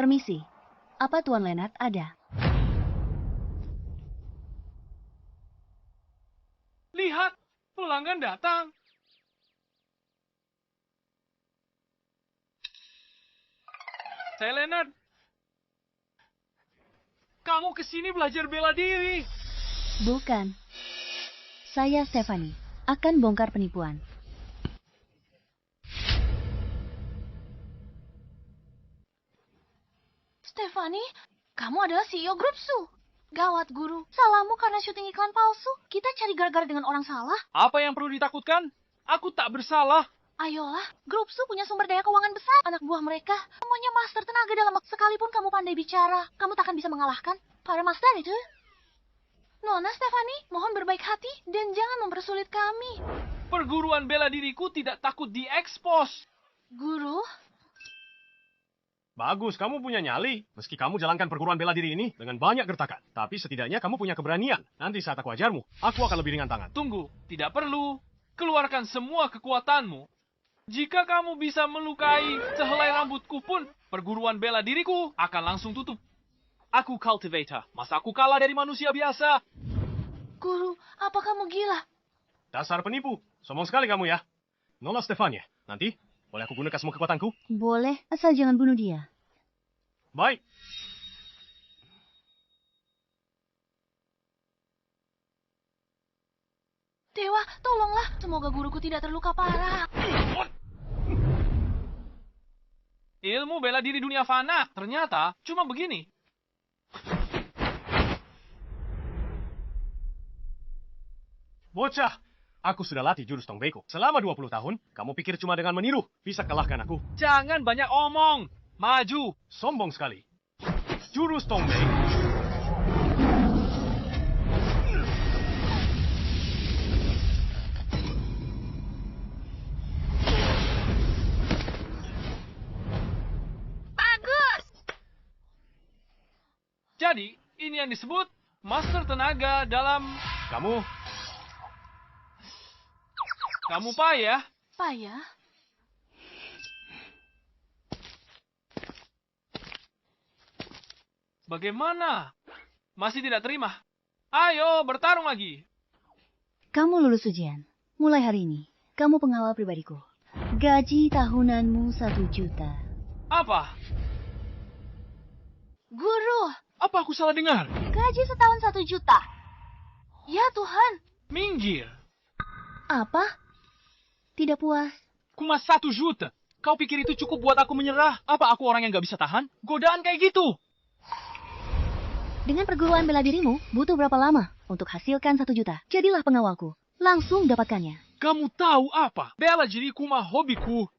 Permisi, apa Tuan Leonard ada? Lihat, pelanggan datang. Saya Leonard. Kamu kesini belajar bela diri. Bukan. Saya Stephanie, akan bongkar penipuan. Stephanie, kamu adalah CEO grup Su. Gawat, Guru. Salahmu karena syuting iklan palsu. Kita cari gara-gara dengan orang salah. Apa yang perlu ditakutkan? Aku tak bersalah. Ayolah, grup Su punya sumber daya keuangan besar. Anak buah mereka semuanya master tenaga dalam sekalipun kamu pandai bicara. Kamu takkan bisa mengalahkan para master itu. Nona Stephanie, mohon berbaik hati dan jangan mempersulit kami. Perguruan bela diriku tidak takut diekspos. Guru, Bagus, kamu punya nyali. Meski kamu jalankan perguruan bela diri ini dengan banyak gertakan. Tapi setidaknya kamu punya keberanian. Nanti saat aku ajarmu, aku akan lebih ringan tangan. Tunggu, tidak perlu. Keluarkan semua kekuatanmu. Jika kamu bisa melukai sehelai rambutku pun, perguruan bela diriku akan langsung tutup. Aku cultivator. Masa aku kalah dari manusia biasa? Guru, apa kamu gila? Dasar penipu. Sombong sekali kamu ya. Nona Stefania, nanti boleh aku gunakan semua kekuatanku? Boleh, asal jangan bunuh dia. Baik. Dewa, tolonglah. Semoga guruku tidak terluka parah. Ilmu bela diri dunia fana ternyata cuma begini. Bocah, aku sudah latih jurus Tongbeiku. Selama 20 tahun, kamu pikir cuma dengan meniru bisa kalahkan aku? Jangan banyak omong. Maju. Sombong sekali. Jurus Tongbei. Bagus! Jadi, ini yang disebut master tenaga dalam... Kamu payah. Payah? Bagaimana? Masih tidak terima? Ayo, bertarung lagi. Kamu lulus ujian. Mulai hari ini, kamu pengawal pribadiku. Gaji tahunanmu 1 juta. Apa? Guru, Apa aku salah dengar? gaji setahun 1 juta. Ya Tuhan. Minggir. Apa? Tidak puas? Cuma 1 juta. Kau pikir itu cukup buat aku menyerah? Apa aku orang yang gak bisa tahan? Godaan kayak gitu. Dengan perguruan bela dirimu, butuh berapa lama untuk hasilkan 1 juta? Jadilah pengawalku. Langsung dapatkannya. Kamu tahu apa? Bela diriku mah hobiku.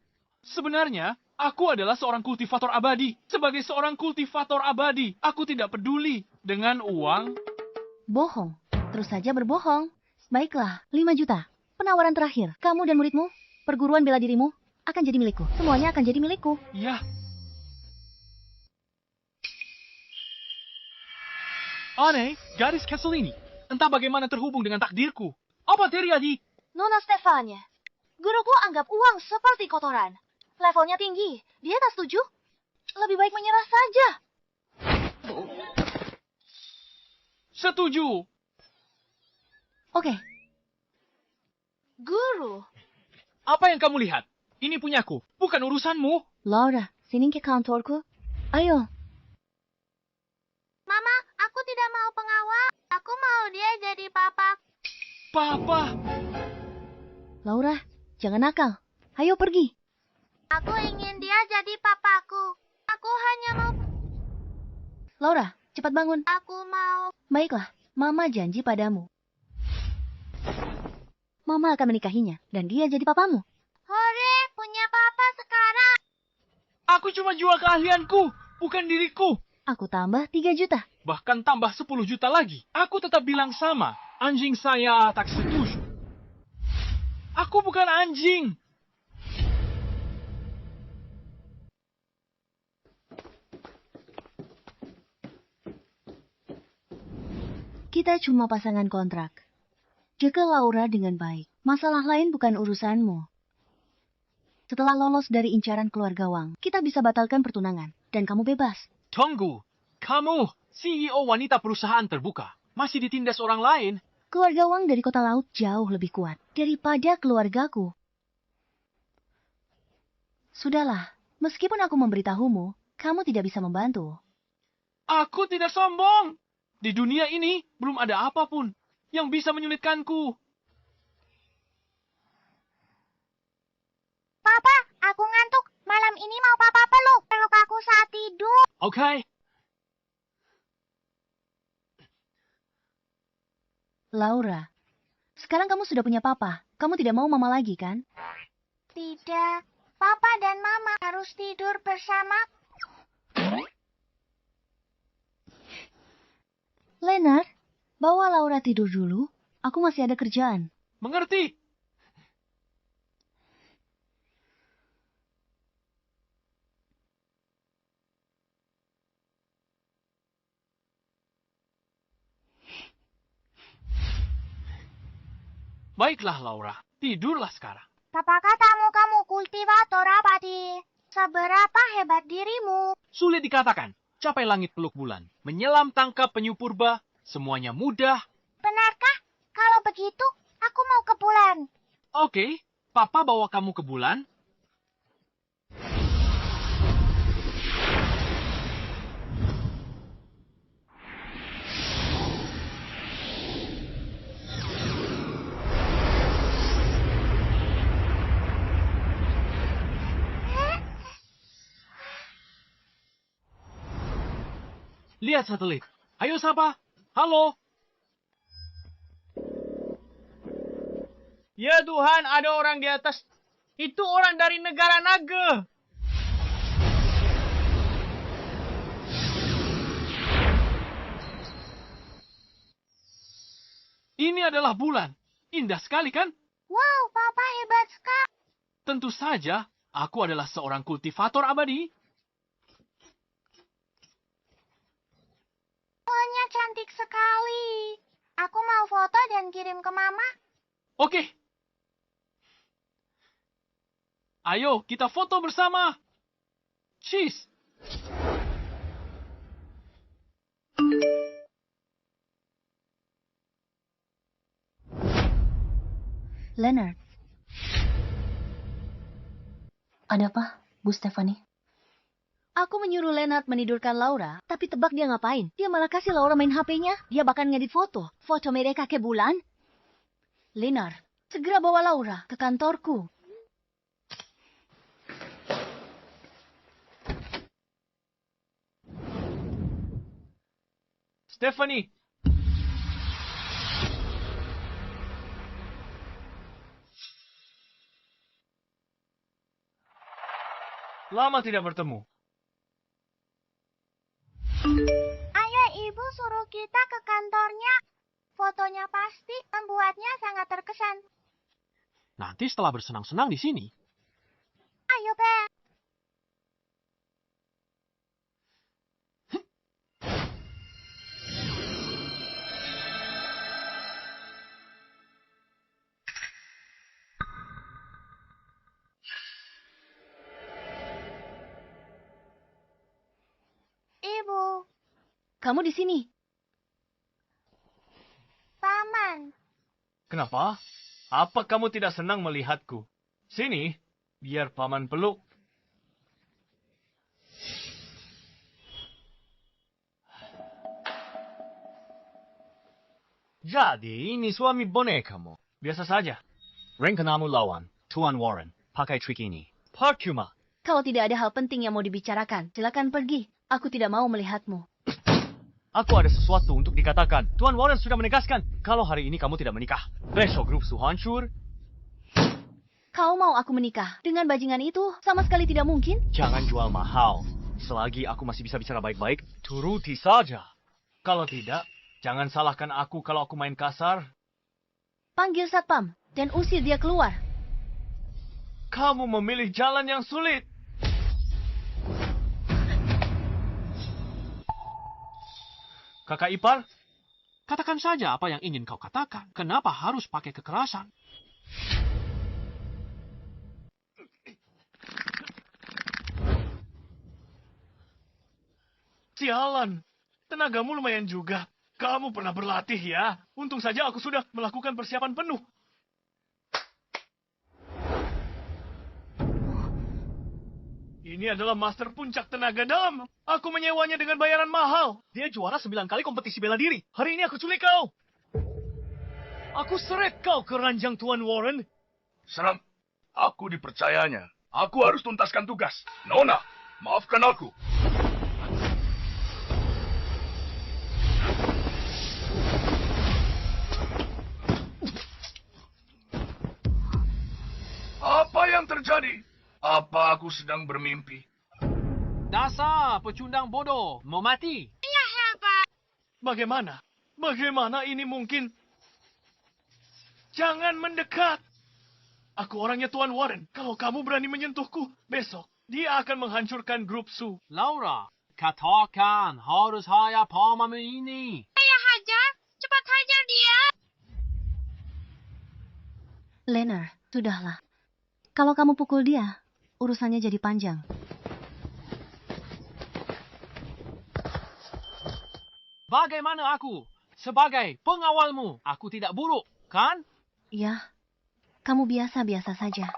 Sebenarnya, aku adalah seorang kultivator abadi. Sebagai seorang kultivator abadi, aku tidak peduli dengan uang. Bohong. Terus saja berbohong. Baiklah, 5 juta. Penawaran terakhir. Kamu dan muridmu, perguruan bela dirimu, akan jadi milikku. Semuanya akan jadi milikku. Ya. Aneh, gadis Castle ini. Entah bagaimana terhubung dengan takdirku. Apa terjadi? Nona Stefania, guruku anggap uang seperti kotoran. Levelnya tinggi. Dia tak setuju. Lebih baik menyerah saja. Setuju. Oke, Guru, Apa yang kamu lihat? Ini punyaku, bukan urusanmu. Laura, sini ke kantorku. Ayo. Mama, aku tidak mau pengawal. Aku mau dia jadi papa. Papa. Laura, jangan nakal. Ayo pergi. Aku ingin dia jadi papaku. Aku hanya mau... Laura, cepat bangun. Aku mau... Baiklah, Mama janji padamu. Mama akan menikahinya, dan dia jadi papamu. Hore, punya papa sekarang. Aku cuma jual keahlianku, bukan diriku. Aku tambah 3 juta. Bahkan tambah 10 juta lagi. Aku tetap bilang sama. Anjing saya tak setuju. Aku bukan anjing. Kita cuma pasangan kontrak. Jaga Laura dengan baik. Masalah lain bukan urusanmu. Setelah lolos dari incaran keluarga Wang, kita bisa batalkan pertunangan. Dan kamu bebas. Tunggu, kamu CEO wanita perusahaan terbuka. Masih ditindas orang lain? Keluarga Wang dari kota laut jauh lebih kuat daripada keluargaku. Sudahlah, meskipun aku memberitahumu, kamu tidak bisa membantu. Aku tidak sombong. Di dunia ini belum ada apapun yang bisa menyulitkanku. Papa, aku ngantuk. Malam ini mau papa peluk. Peluk aku saat tidur. Oke. Laura, sekarang kamu sudah punya papa. Kamu tidak mau mama lagi, kan? Tidak. Papa dan mama harus tidur bersama. Leonard, bawa Laura tidur dulu. Aku masih ada kerjaan. Mengerti? Baiklah, Laura. Tidurlah sekarang. Papa katamu kamu kultivator abadi. Seberapa hebat dirimu? Sulit dikatakan. Capai langit peluk bulan. Menyelam tangkap penyu purba. Semuanya mudah. Benarkah? Kalau begitu, aku mau ke bulan. Oke, Papa bawa kamu ke bulan. Lihat satelit. Ayo sapa. Halo. Ya Tuhan, ada orang di atas. Itu orang dari negara naga. Ini adalah bulan. Indah sekali kan? Wow, Papa hebat sekali. Tentu saja, aku adalah seorang kultivator abadi. Pohonnya cantik sekali. Aku mau foto dan kirim ke Mama. Oke. Ayo, kita foto bersama. Cheese. Leonard. Ada apa, Bu Stephanie? Aku menyuruh Leonard menidurkan Laura, tapi tebak dia ngapain? Dia malah kasih Laura main HP-nya. Dia bahkan ngedit foto. Foto mereka ke bulan. Leonard, segera bawa Laura ke kantorku. Stephanie. Lama tidak bertemu. Ayo Ibu suruh kita ke kantornya. Fotonya pasti membuatnya sangat terkesan. Nanti setelah bersenang-senang di sini. Ayo, Pe. Ibu, Kamu di sini. Paman. Kenapa? Apa kamu tidak senang melihatku? Sini, biar paman peluk. Jadi, ini suami bonekamu. Biasa saja. Rencanamu lawan, Tuan Warren. Pakai trik ini. Percuma. Kalau tidak ada hal penting yang mau dibicarakan, silakan pergi. Aku tidak mau melihatmu. Aku ada sesuatu untuk dikatakan. Tuan Warren sudah menegaskan kalau hari ini kamu tidak menikah. Besok grup Su hancur. Kau mau aku menikah dengan bajingan itu? Sama sekali tidak mungkin. Jangan jual mahal. Selagi aku masih bisa bicara baik-baik, turuti saja. Kalau tidak, jangan salahkan aku kalau aku main kasar. Panggil satpam dan usir dia keluar. Kamu memilih jalan yang sulit. Kakak ipar, katakan saja apa yang ingin kau katakan. Kenapa harus pakai kekerasan? Sialan. Tenagamu lumayan juga. Kamu pernah berlatih ya. Untung saja aku sudah melakukan persiapan penuh. Ini adalah master puncak tenaga dalam. Aku menyewanya dengan bayaran mahal. Dia juara 9 kali kompetisi bela diri. Hari ini aku culik kau. Aku seret kau ke ranjang Tuan Warren. Serem. Aku dipercayanya. Aku harus tuntaskan tugas. Nona, maafkan aku. Apa yang terjadi? Apa aku sedang bermimpi? Dasar pecundang bodoh, mau mati. Bagaimana? Bagaimana ini mungkin? Jangan mendekat. Aku orangnya Tuan Warren. Kalau kamu berani menyentuhku, besok dia akan menghancurkan grup Su. Laura, katakan harus saya pamamu ini. Saya hajar. Cepat hajar dia. Leonard, sudahlah. Kalau kamu pukul dia, urusannya jadi panjang. Bagaimana aku? Sebagai pengawalmu, aku tidak buruk, kan? Ya, kamu biasa-biasa saja.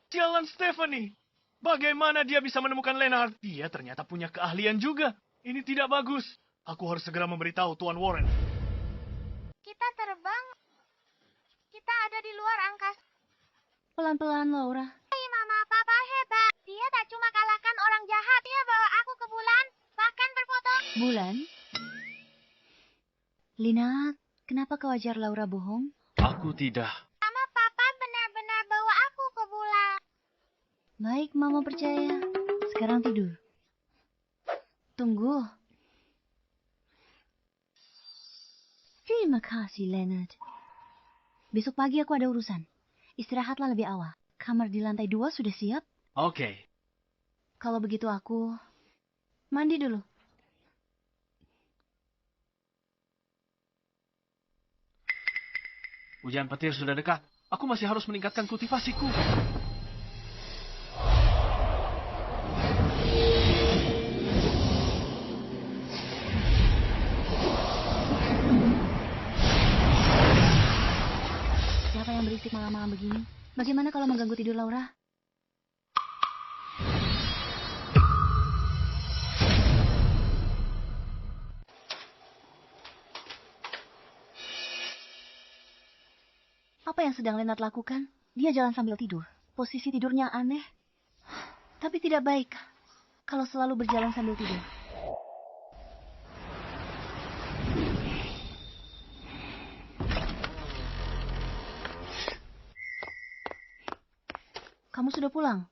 Sialan Stephanie. Bagaimana dia bisa menemukan Leonard? Dia ternyata punya keahlian juga. Ini tidak bagus. Aku harus segera memberitahu Tuan Warren. Kita terbang. Kita ada di luar angkasa. Pelan-pelan, Laura. Mama, papa hebat. Dia tak cuma kalahkan orang jahat. Dia bawa aku ke bulan. Bahkan berfoto. Bulan? Lina, kenapa kau ajar Laura bohong? Aku tidak. Mama, papa benar-benar bawa aku ke bulan. Baik, Mama percaya. Sekarang tidur. Tunggu. Terima kasih, Leonard. Besok pagi aku ada urusan. Istirahatlah lebih awal. Kamar di lantai 2 sudah siap? Oke. Kalau begitu aku mandi dulu. Hujan petir sudah dekat. Aku masih harus meningkatkan kultivasiku. Siapa yang berisik malam-malam begini? Bagaimana kalau mengganggu tidur Laura? Apa yang sedang Leonard lakukan? Dia jalan sambil tidur. Posisi tidurnya aneh. Tapi tidak baik kalau selalu berjalan sambil tidur. Kamu sudah pulang?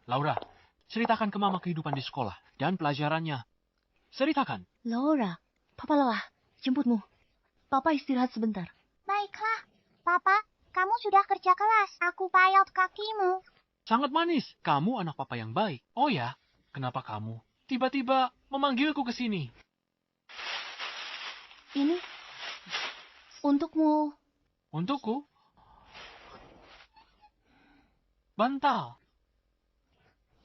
Laura, ceritakan ke Mama kehidupan di sekolah dan pelajarannya. Ceritakan. Laura, Papa lelah. Jemputmu. Papa istirahat sebentar. Baiklah. Papa, kamu sudah kerja kelas. Aku payot kakimu. Sangat manis. Kamu anak Papa yang baik. Oh ya, kenapa kamu tiba-tiba memanggilku ke sini? Ini untukmu. Untukku? Bantal.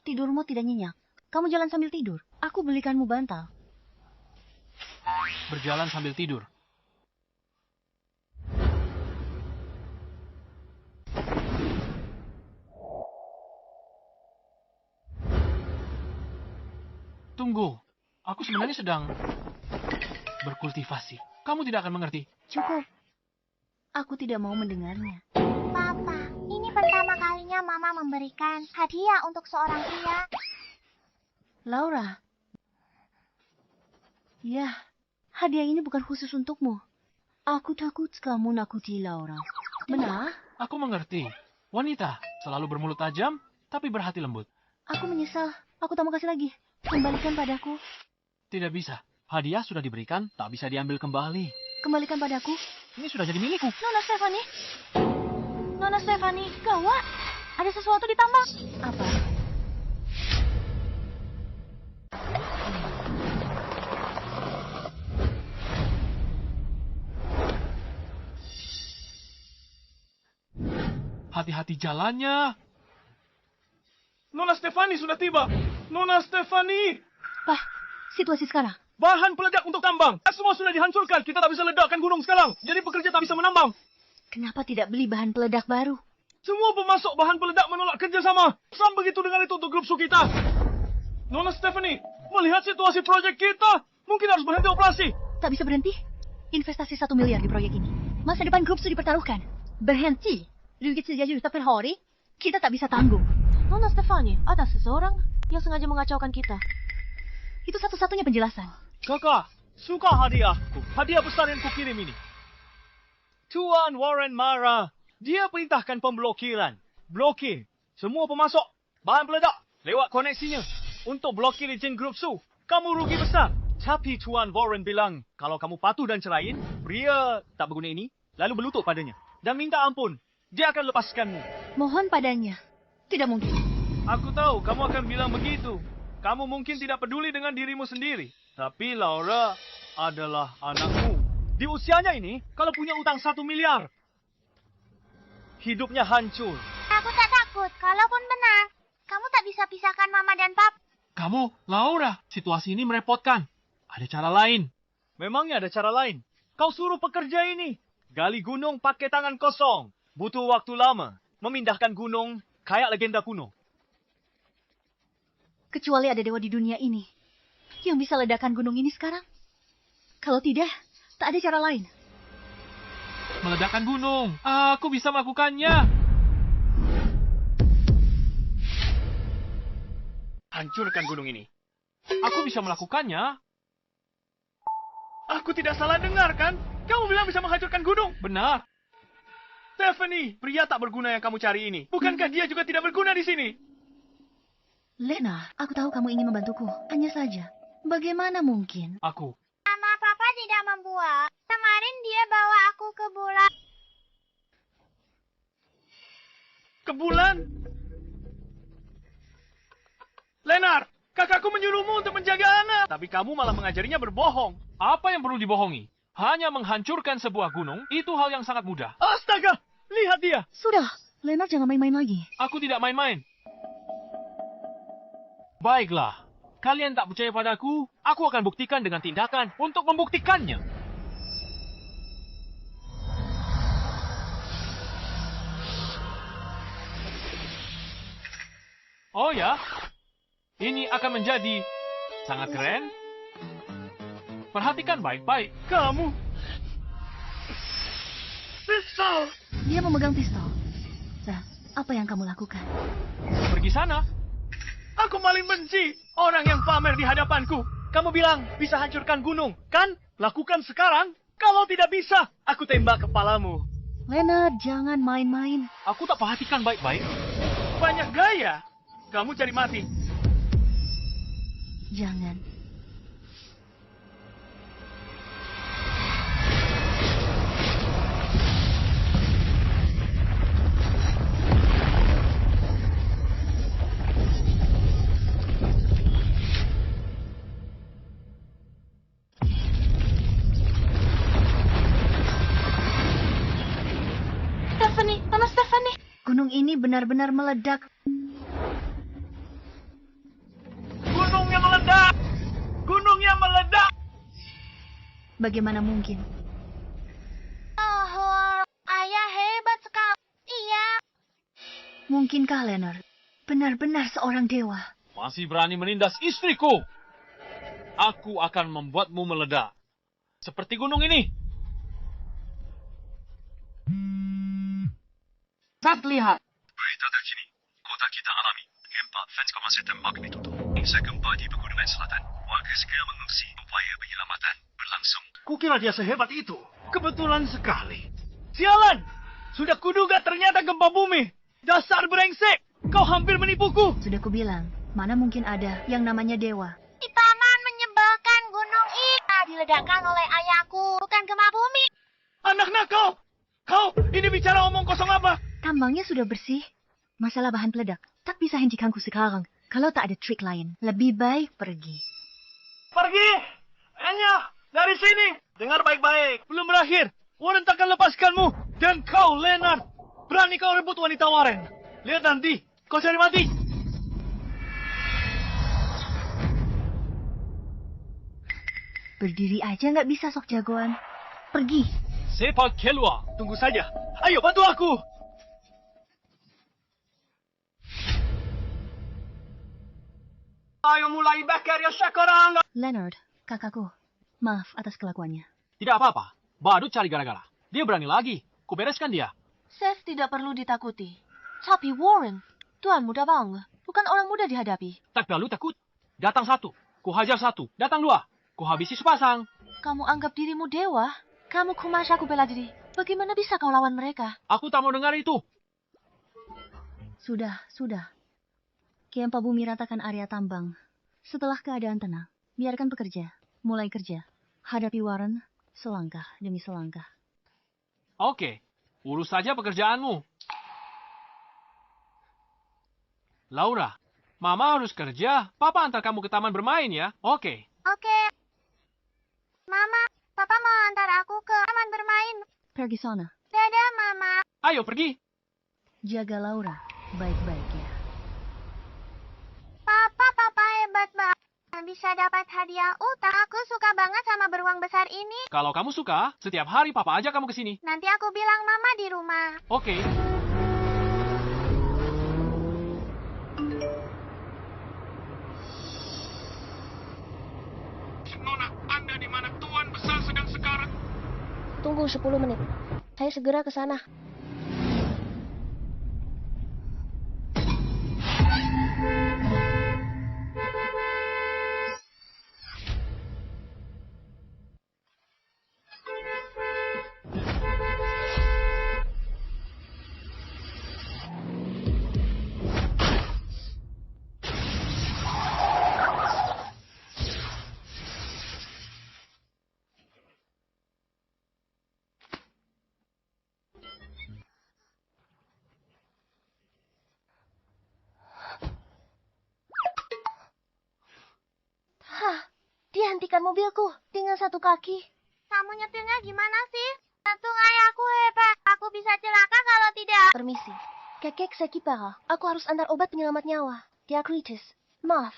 Tidurmu tidak nyenyak. Kamu jalan sambil tidur. Aku belikanmu bantal. Berjalan sambil tidur. Tunggu. Aku sebenarnya sedang berkultivasi. Kamu tidak akan mengerti. Cukup. Aku tidak mau mendengarnya. Papa, ini pertama kalinya Mama memberikan hadiah untuk seorang pria. Laura. Ya, hadiah ini bukan khusus untukmu. Aku takut kamu nakuti Laura. Benar? Aku mengerti. Wanita selalu bermulut tajam, tapi berhati lembut. Aku menyesal. Aku tak mau kasih lagi. Kembalikan padaku. Tidak bisa. Hadiah sudah diberikan, tak bisa diambil kembali. Kembalikan padaku. Ini sudah jadi milikku. Nona Stephanie. Nona Stephanie, gawat. Ada sesuatu di tambak. Apa? Hati-hati jalannya. Nona Stefani sudah tiba. Nona Stefani. Pak, situasi sekarang. Bahan peledak untuk tambang. Semua sudah dihancurkan. Kita tak bisa ledakkan gunung sekarang. Jadi pekerja tak bisa menambang. Kenapa tidak beli bahan peledak baru? Semua pemasok bahan peledak menolak kerjasama. Sama begitu dengan itu untuk grup su kita. Nona Stephanie, melihat situasi proyek kita, mungkin harus berhenti operasi. Tak bisa berhenti? Investasi 1 miliar di proyek ini. Masa depan grup su dipertaruhkan. Berhenti? Rugi 3 juta per hari? Kita tak bisa tanggung. Nona Stefani, ada seseorang yang sengaja mengacaukan kita. Itu satu-satunya penjelasan. Kakak, suka hadiahku. Hadiah besar yang kukirim ini. Tuan Warren marah. Dia perintahkan pemblokiran. Blokir semua pemasok bahan peledak lewat koneksinya. Untuk blokir izin grup su, kamu rugi besar. Tapi Tuan Warren bilang, kalau kamu patuh dan ceraiin pria tak berguna ini, lalu berlutut padanya dan minta ampun, dia akan lepaskanmu. Mohon padanya. Tidak mungkin. Aku tahu kamu akan bilang begitu. Kamu mungkin tidak peduli dengan dirimu sendiri. Tapi Laura adalah anakmu. Di usianya ini, kalau punya utang 1 miliar, hidupnya hancur. Aku tak takut, kalaupun benar. Kamu tak bisa pisahkan mama dan pap. Kamu, Laura, situasi ini merepotkan. Ada cara lain. Memangnya ada cara lain? Kau suruh pekerja ini gali gunung pakai tangan kosong. Butuh waktu lama. Memindahkan gunung kayak legenda kuno. Kecuali ada dewa di dunia ini yang bisa ledakan gunung ini sekarang. Kalau tidak, tak ada cara lain. Meledakkan gunung. Aku bisa melakukannya. Hancurkan gunung ini. Aku bisa melakukannya. Aku tidak salah dengar, kan? Kamu bilang bisa menghancurkan gunung. Benar. Stephanie, pria tak berguna yang kamu cari ini. Bukankah dia juga tidak berguna di sini? Lena, aku tahu kamu ingin membantuku. Hanya saja, bagaimana mungkin? Aku. Mama papa tidak membuat. Kemarin dia bawa aku ke bulan. Ke bulan? Leonard, kakakku menyuruhmu untuk menjaga anak. Tapi kamu malah mengajarinya berbohong. Apa yang perlu dibohongi? Hanya menghancurkan sebuah gunung, itu hal yang sangat mudah. Astaga, lihat dia. Sudah, Lena jangan main-main lagi. Aku tidak main-main. Baiklah, kalian tak percaya padaku, aku akan buktikan dengan tindakan untuk membuktikannya. Oh ya, ini akan menjadi sangat keren. Perhatikan baik-baik. Kamu. Pistol. Dia memegang pistol. Nah, apa yang kamu lakukan? Pergi sana. Aku paling benci orang yang pamer di hadapanku. Kamu bilang bisa hancurkan gunung, kan? Lakukan sekarang. Kalau tidak bisa, aku tembak kepalamu. Lena, jangan main-main. Aku tak perhatikan baik-baik. Banyak gaya. Kamu cari mati. Jangan. Stephanie. Gunung ini benar-benar meledak. Gunungnya meledak! Gunungnya meledak! Bagaimana mungkin? Oh, ayah hebat sekali. Iya. Mungkinkah Leonard benar-benar seorang dewa? Masih berani menindas istriku. Aku akan membuatmu meledak. Seperti gunung ini. Saat lihat. Berita terkini, kota kita alami gempa 4,1 magnitudo. Usai gempa di Pegunungan Selatan, warga segera mengungsi upaya penyelamatan berlangsung. Kukira dia sehebat itu. Kebetulan sekali. Sialan! Sudah kuduga ternyata gempa bumi. Dasar brengsek! Kau hampir menipuku. Sudah kubilang, mana mungkin ada yang namanya dewa. Si paman menyebalkan gunung ini diledakkan oleh ayahku, bukan gempa bumi. Anak nakal! Kau ini bicara omong kosong apa? Tambangnya sudah bersih. Masalah bahan peledak tak bisa hentikanku sekarang. Kalau tak ada trik lain, lebih baik pergi. Pergi! Enya, dari sini. Dengar baik-baik. Belum berakhir. Warren takkan lepaskanmu. Dan kau, Leonard. Berani kau rebut wanita Warren? Lihat nanti, kau cari mati. Berdiri aja nggak bisa sok jagoan. Pergi. Sepak keluar. Tunggu saja. Ayo, bantu aku. Ayo mulai bakar ya sekarang. Leonard, kakakku. Maaf atas kelakuannya. Tidak apa-apa. Badut cari gara-gara. Dia berani lagi. Kubereskan dia. Seth tidak perlu ditakuti. Tapi Warren, tuan muda banget. Bukan orang muda dihadapi. Tak perlu takut. Datang satu. Ku hajar satu. Datang dua. Ku habisi sepasang. Kamu anggap dirimu dewa? Kamu kumasyaku bela diri. Bagaimana bisa kau lawan mereka? Aku tak mau dengar itu. Sudah. Kempa bumi ratakan area tambang. Setelah keadaan tenang, biarkan pekerja. Mulai kerja. Hadapi Warren selangkah demi selangkah. Oke. Urus saja pekerjaanmu. Laura, Mama harus kerja. Papa antar kamu ke taman bermain ya. Oke. Oke. Mama, Papa mau antar aku ke taman bermain. Pergi sana. Dadah, Mama. Ayo pergi. Jaga Laura baik-baik ya. Papa hebat banget. Bisa dapat hadiah utang. Aku suka banget sama beruang besar ini. Kalau kamu suka, setiap hari Papa ajak kamu ke sini. Nanti aku bilang Mama di rumah. Oke. Nona, Anda di mana Tuan Besar sedang sekarang? Tunggu 10 menit. Saya segera ke sana. Dihentikan mobilku dengan satu kaki. Kamu nyetirnya gimana sih? Jantung ayahku hebat. Aku bisa celaka kalau tidak. Permisi. Kakek Sekipara, aku harus antar obat penyelamat nyawa. Diakritis. Maaf.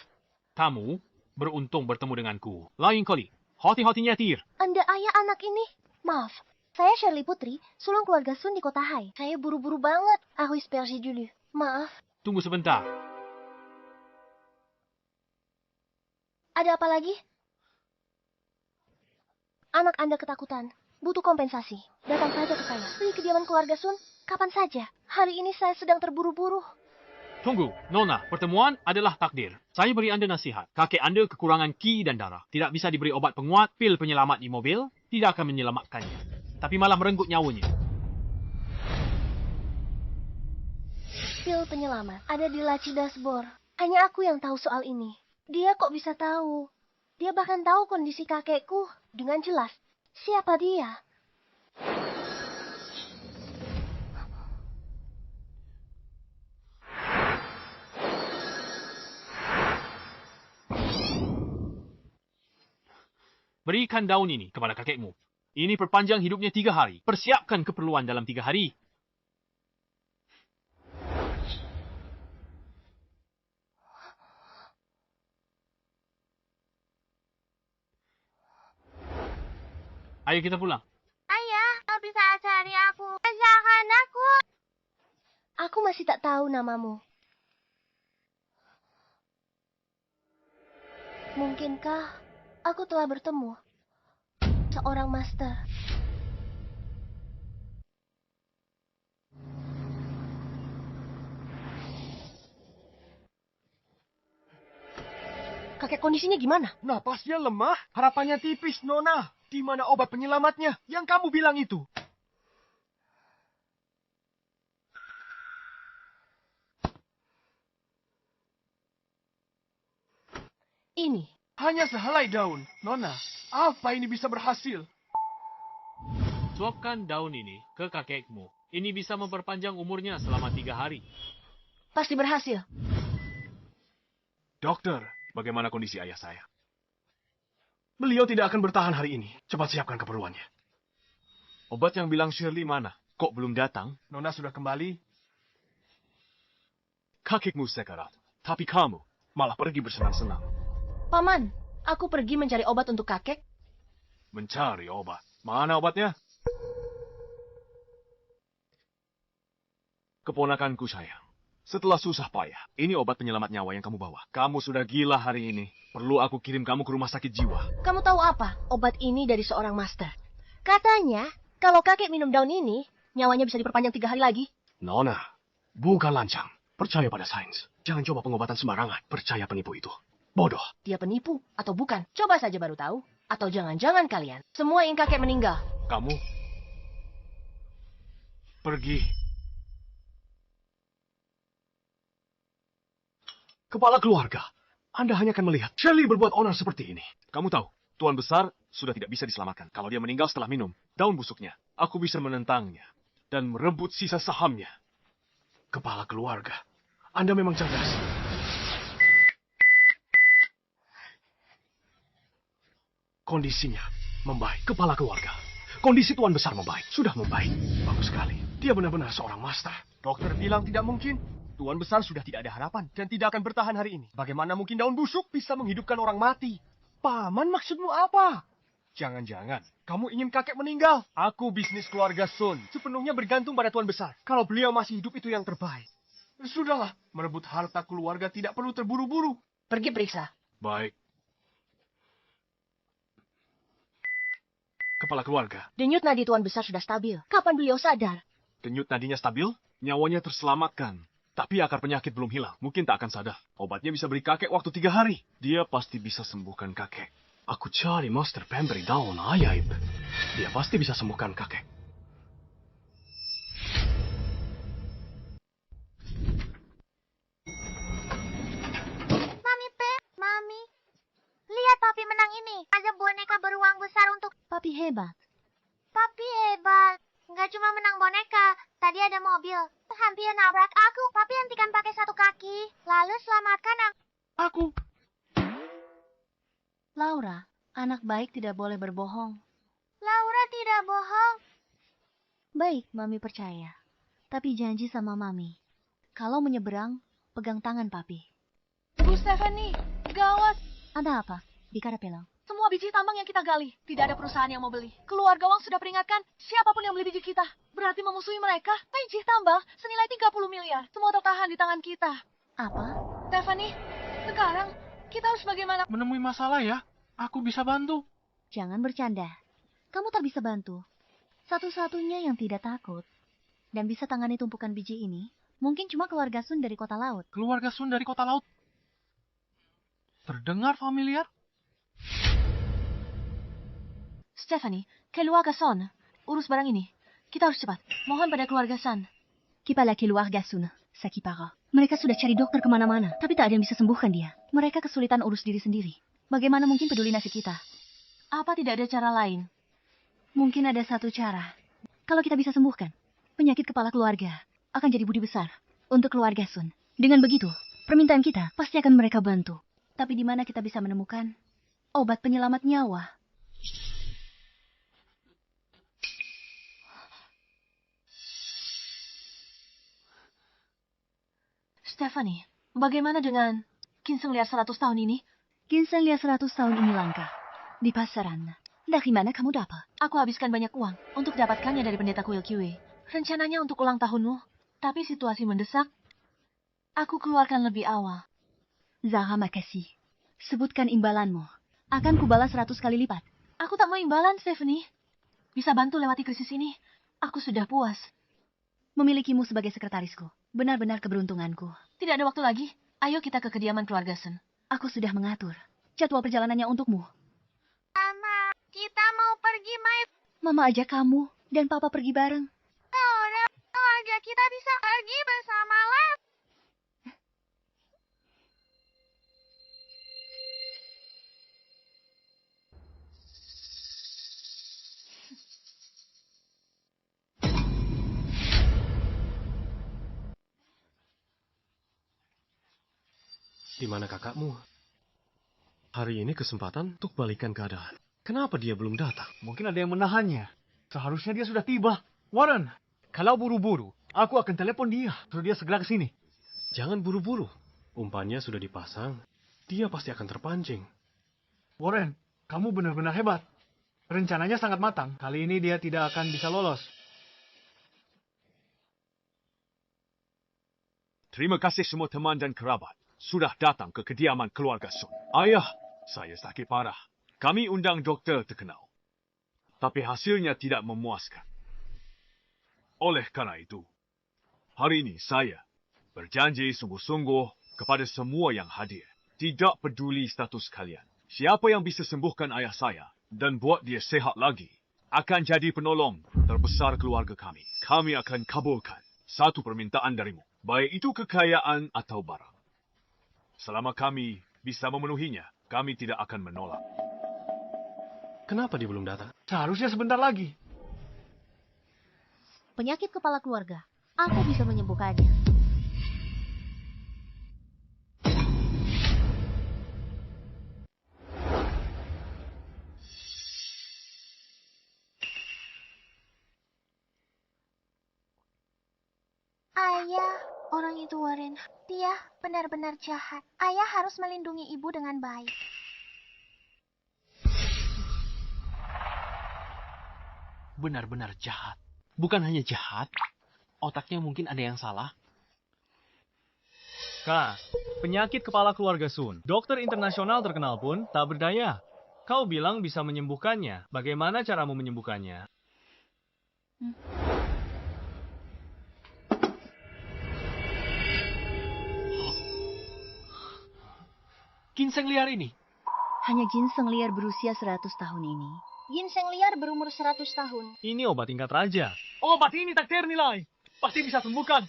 Kamu beruntung bertemu denganku. Lain kali, hati-hati nyetir. Anda ayah anak ini? Maaf. Saya Shirley Putri, sulung keluarga Sun di Kota Hai. Saya buru-buru banget. Harus pergi dulu. Maaf. Tunggu sebentar. Ada apa lagi? Anak Anda ketakutan. Butuh kompensasi. Datang saja ke saya. Beli kediaman keluarga Sun. Kapan saja. Hari ini saya sedang terburu-buru. Tunggu, Nona. Pertemuan adalah takdir. Saya beri Anda nasihat. Kakek Anda kekurangan ki dan darah. Tidak bisa diberi obat penguat, pil penyelamat di mobil. Tidak akan menyelamatkannya. Tapi malah merenggut nyawanya. Pil penyelamat ada di laci dashboard. Hanya aku yang tahu soal ini. Dia kok bisa tahu? Dia bahkan tahu kondisi kakekku dengan jelas. Siapa dia? Berikan daun ini kepada kakekmu. Ini perpanjang hidupnya 3 hari. Persiapkan keperluan dalam 3 hari. Ayo kita pulang. Ayah, kau bisa cari aku. Jangan aku. Aku masih tak tahu namamu. Mungkinkah aku telah bertemu seorang master? Kakek kondisinya gimana? Napasnya lemah, harapannya tipis, Nona. Di mana obat penyelamatnya yang kamu bilang itu? Ini. Hanya sehelai daun, Nona. Apa ini bisa berhasil? Suapkan daun ini ke kakekmu. Ini bisa memperpanjang umurnya selama 3 hari. Pasti berhasil. Dokter, bagaimana kondisi ayah saya? Beliau tidak akan bertahan hari ini. Cepat siapkan keperluannya. Obat yang bilang Shirley mana? Kok belum datang? Nona sudah kembali. Kakekmu sekarat. Tapi kamu malah pergi bersenang-senang. Paman, aku pergi mencari obat untuk kakek. Mencari obat. Mana obatnya? Keponakanku sayang. Setelah susah payah, ini obat penyelamat nyawa yang kamu bawa. Kamu sudah gila hari ini. Perlu aku kirim kamu ke rumah sakit jiwa. Kamu tahu apa? Obat ini dari seorang master. Katanya, kalau kakek minum daun ini, nyawanya bisa diperpanjang 3 hari lagi. Nona, bukan lancang. Percaya pada sains. Jangan coba pengobatan sembarangan. Percaya penipu itu. Bodoh. Dia penipu atau bukan? Coba saja baru tahu. Atau jangan-jangan kalian semua ingin kakek meninggal. Kamu pergi. Kepala keluarga. Anda hanya akan melihat Shirley berbuat onar seperti ini. Kamu tahu, Tuan Besar sudah tidak bisa diselamatkan. Kalau dia meninggal setelah minum daun busuknya, aku bisa menentangnya dan merebut sisa sahamnya. Kepala keluarga. Anda memang cerdas. Kondisinya membaik. Kepala keluarga. Kondisi Tuan Besar membaik. Sudah membaik. Bagus sekali. Dia benar-benar seorang master. Dokter bilang tidak mungkin. Tuan Besar sudah tidak ada harapan dan tidak akan bertahan hari ini. Bagaimana mungkin daun busuk bisa menghidupkan orang mati? Paman, maksudmu apa? Jangan-jangan kamu ingin kakek meninggal. Aku bisnis keluarga Sun. Sepenuhnya bergantung pada Tuan Besar. Kalau beliau masih hidup itu yang terbaik. Sudahlah, merebut harta keluarga tidak perlu terburu-buru. Pergi periksa. Baik. Kepala keluarga. Denyut nadi Tuan Besar sudah stabil. Kapan beliau sadar? Denyut nadinya stabil, nyawanya terselamatkan. Tapi akar penyakit belum hilang, mungkin tak akan sadar. Obatnya bisa beri kakek waktu 3 hari. Dia pasti bisa sembuhkan kakek. Aku cari master pemberi daun ajaib. Dia pasti bisa sembuhkan kakek. Mami. Lihat papi menang ini. Ada boneka beruang besar untuk... Papi hebat. Papi hebat. Nggak cuma menang boneka. Tadi ada mobil. Hampir nabrak aku. Papi hentikan pakai 1 kaki. Lalu selamatkan Aku. Laura, anak baik tidak boleh berbohong. Laura tidak bohong. Baik, Mami percaya. Tapi janji sama Mami. Kalau menyeberang, pegang tangan Papi. Bu Stephanie, gawat. Ada apa? Di Karapelong. Semua biji tambang yang kita gali, tidak ada perusahaan yang mau beli. Keluarga Wang sudah peringatkan, siapapun yang beli biji kita, berarti memusuhi mereka. Biji tambang senilai 30 miliar, semua tertahan di tangan kita. Apa? Stephanie, sekarang kita harus bagaimana? Menemui masalah ya. Aku bisa bantu. Jangan bercanda. Kamu tak bisa bantu. Satu-satunya yang tidak takut dan bisa tangani tumpukan biji ini, mungkin cuma keluarga Sun dari kota laut. Keluarga Sun dari kota laut. Terdengar familiar? Stephanie, keluarga Sun, urus barang ini. Kita harus cepat. Mohon pada keluarga Sun. Kipala keluarga Sun, Sakipara. Mereka sudah cari dokter kemana-mana, tapi tak ada yang bisa sembuhkan dia. Mereka kesulitan urus diri sendiri. Bagaimana mungkin peduli nasib kita? Apa tidak ada cara lain? Mungkin ada satu cara. Kalau kita bisa sembuhkan, penyakit kepala keluarga akan jadi budi besar untuk keluarga Sun. Dengan begitu, permintaan kita pasti akan mereka bantu. Tapi di mana kita bisa menemukan obat penyelamat nyawa? Stephanie, bagaimana dengan ginseng liar 100 tahun ini? Ginseng liar 100 tahun ini langka. Di pasaran. Dari mana kamu dapat? Aku habiskan banyak uang untuk dapatkannya dari pendeta kuil Kiwi. Rencananya untuk ulang tahunmu. Tapi situasi mendesak. Aku keluarkan lebih awal. Zahra, makasih. Sebutkan imbalanmu. Akan kubalas 100 kali lipat. Aku tak mau imbalan, Stephanie. Bisa bantu lewati krisis ini. Aku sudah puas. Memilikimu sebagai sekretarisku. Benar-benar keberuntunganku. Tidak ada waktu lagi. Ayo kita ke kediaman keluarga Sun. Aku sudah mengatur jadwal perjalanannya untukmu. Mama, kita mau pergi main. Mama ajak kamu dan Papa pergi bareng. Keluarga kita bisa pergi bersama Les. Di mana kakakmu? Hari ini kesempatan untuk balikan keadaan. Kenapa dia belum datang? Mungkin ada yang menahannya. Seharusnya dia sudah tiba. Warren, Kalau buru-buru, aku akan telepon dia. Suruh dia segera ke sini. Jangan buru-buru. Umpannya sudah dipasang. Dia pasti akan terpancing. Warren, kamu benar-benar hebat. Rencananya sangat matang. Kali ini dia tidak akan bisa lolos. Terima kasih semua teman dan kerabat sudah datang ke kediaman keluarga Sun. Ayah, saya sakit parah. Kami undang dokter terkenal. Tapi hasilnya tidak memuaskan. Oleh karena itu, hari ini saya berjanji sungguh-sungguh kepada semua yang hadir. Tidak peduli status kalian. Siapa yang bisa sembuhkan ayah saya dan buat dia sehat lagi akan jadi penolong terbesar keluarga kami. Kami akan kabulkan satu permintaan darimu. Baik itu kekayaan atau barang. Selama kami bisa memenuhinya, kami tidak akan menolak. Kenapa dia belum datang? Seharusnya sebentar lagi. Penyakit kepala keluarga. Aku bisa menyembuhkannya. Ayah, orang itu Warren. Dia benar-benar jahat. Ayah harus melindungi ibu dengan baik. Benar-benar jahat. Bukan hanya jahat, otaknya mungkin ada yang salah. Kak, penyakit kepala keluarga Sun. Dokter internasional terkenal pun tak berdaya. Kau bilang bisa menyembuhkannya. Bagaimana caramu menyembuhkannya? Ginseng liar ini. Hanya ginseng liar berusia 100 tahun ini. Ginseng liar berumur 100 tahun. Ini obat tingkat raja. Obat ini tak ternilai. Pasti bisa sembuhkan.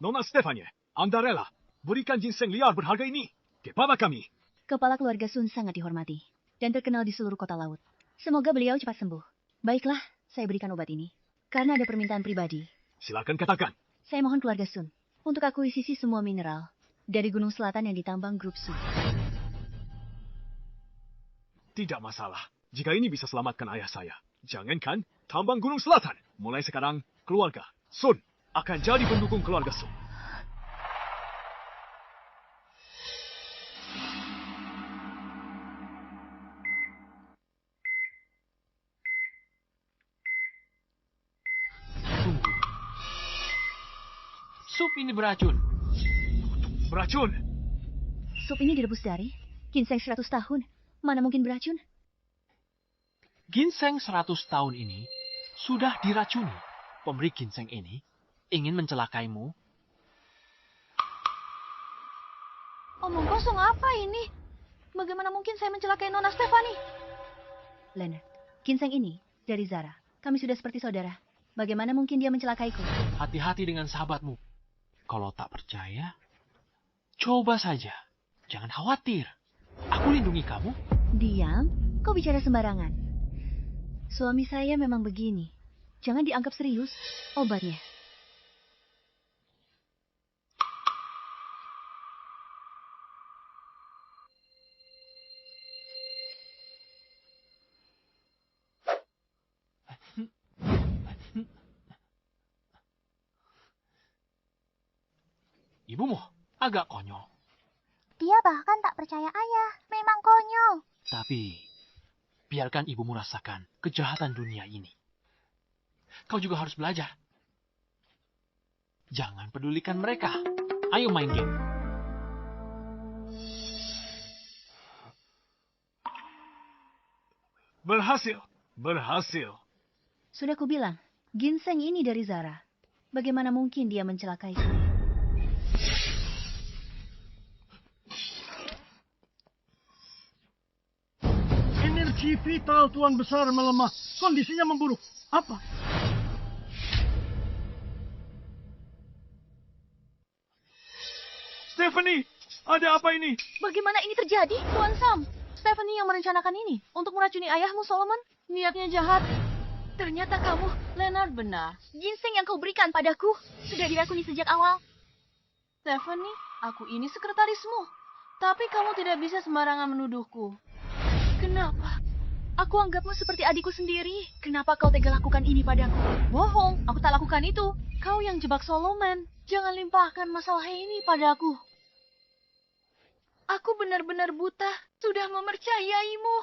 Nona Stefania, Anda rela berikan ginseng liar berharga ini kepada kami. Kepala keluarga Sun sangat dihormati dan terkenal di seluruh kota laut. Semoga beliau cepat sembuh. Baiklah, saya berikan obat ini. Karena ada permintaan pribadi. Silakan katakan. Saya mohon keluarga Sun untuk akuisisi semua mineral dari Gunung Selatan yang ditambang grup Sun. Tidak masalah. Jika ini bisa selamatkan ayah saya. Jangankan tambang Gunung Selatan. Mulai sekarang, keluarga Sun akan jadi pendukung keluarga Sun. Sup ini beracun. Beracun? Sup ini direbus dari ginseng 100 tahun. Mana mungkin beracun? Ginseng 100 tahun ini sudah diracuni. Pemberi ginseng ini ingin mencelakaimu. Omong kosong apa ini? Bagaimana mungkin saya mencelakai Nona Stefani? Leonard, ginseng ini dari Zara. Kami sudah seperti saudara. Bagaimana mungkin dia mencelakaiku? Hati-hati dengan sahabatmu. Kalau tak percaya, coba saja. Jangan khawatir. Aku lindungi kamu. Diam, kau bicara sembarangan. Suami saya memang begini. Jangan dianggap serius. Obatnya. Ibumu agak konyol. Dia bahkan tak percaya ayah. Memang konyol. Tapi, biarkan ibumu rasakan kejahatan dunia ini. Kau juga harus belajar. Jangan pedulikan mereka. Ayo main game. Berhasil. Berhasil. Sudah kubilang, ginseng ini dari Zara. Bagaimana mungkin dia mencelakaiku? Energi vital Tuan Besar melemah. Kondisinya memburuk. Apa? Stephanie, ada apa ini? Bagaimana ini terjadi, Tuan Sam? Stephanie yang merencanakan ini untuk meracuni ayahmu, Solomon. Niatnya jahat. Ternyata kamu, Leonard, benar. Ginseng yang kau berikan padaku sudah diracuni sejak awal. Stephanie, aku ini sekretarismu. Tapi kamu tidak bisa sembarangan menuduhku. Kenapa? Aku anggapmu seperti adikku sendiri. Kenapa kau tega lakukan ini padaku? Bohong, aku tak lakukan itu. Kau yang jebak Solomon. Jangan limpahkan masalah ini padaku. Aku benar-benar buta. Sudah mempercayaimu.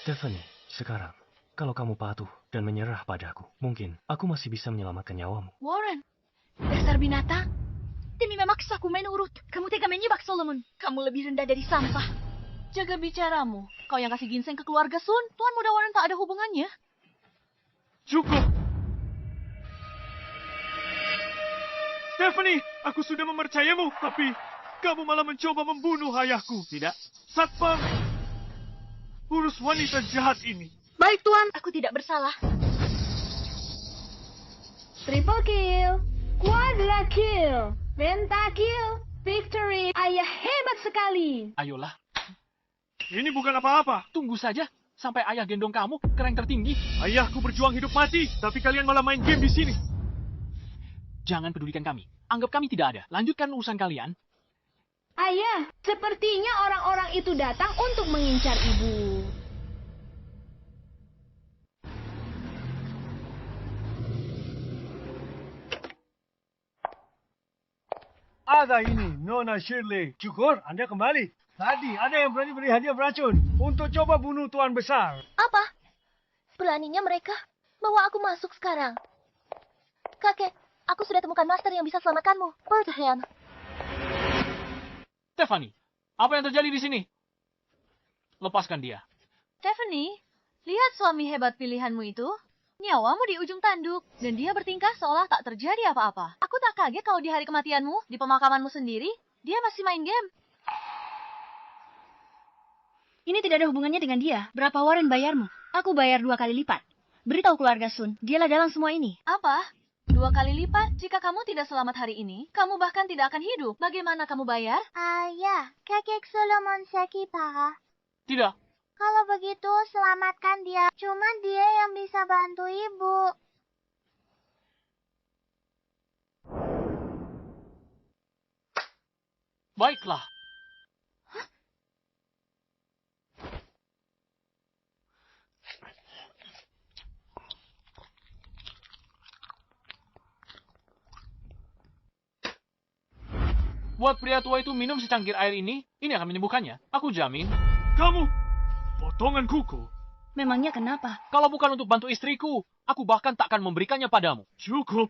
Stephanie, sekarang, kalau kamu patuh dan menyerah padaku, mungkin aku masih bisa menyelamatkan nyawamu. Warren, dasar binatang. Demi memaksaku menurut. Kamu tega menyebak Solomon. Kamu lebih rendah dari sampah. Jaga bicaramu. Kau yang kasih ginseng ke keluarga Sun. Tuan Muda Warren tak ada hubungannya. Cukup! Stephanie, aku sudah mempercayamu, tapi kamu malah mencoba membunuh ayahku. Tidak. Satpam, urus wanita jahat ini. Baik, Tuan. Aku tidak bersalah. Triple kill, quadra kill, pentakill, victory. Ayah hebat sekali. Ayolah, Ini bukan apa-apa. tunggu saja sampai ayah gendong kamu ke rank tertinggi. Ayahku berjuang hidup mati, tapi kalian malah main game di sini. Jangan pedulikan kami. Anggap kami tidak ada. Lanjutkan urusan kalian. Ayah, sepertinya orang-orang itu datang untuk mengincar ibu. Ada ini, Nona Shirley. Syukur Anda kembali. Tadi ada yang berani beri hadiah beracun untuk coba bunuh Tuan Besar. Apa? Beraninya mereka bawa aku masuk sekarang. Kakek, aku sudah temukan master yang bisa selamatkanmu. Pertahan. Stephanie, apa yang terjadi di sini? Lepaskan dia. Stephanie, lihat suami hebat pilihanmu itu. Nyawamu di ujung tanduk. Dan dia bertingkah seolah tak terjadi apa-apa. Aku tak kaget kalau di hari kematianmu, di pemakamanmu sendiri, dia masih main game. Ini tidak ada hubungannya dengan dia. Berapa Warren bayarmu? Aku bayar 2 kali lipat. Beritahu keluarga Sun, dialah dalang semua ini. Apa? 2 kali lipat? Jika kamu tidak selamat hari ini, kamu bahkan tidak akan hidup. Bagaimana kamu bayar? Ayah, kakek Solomon sakit parah. Tidak. Kalau begitu, selamatkan dia. Cuma dia yang bisa bantu ibu. Baiklah. Buat pria tua itu minum secangkir air ini akan menyembuhkannya. Aku jamin. Kamu, potongan kuku. Memangnya kenapa? Kalau bukan untuk bantu istriku, aku bahkan tak akan memberikannya padamu. Cukup.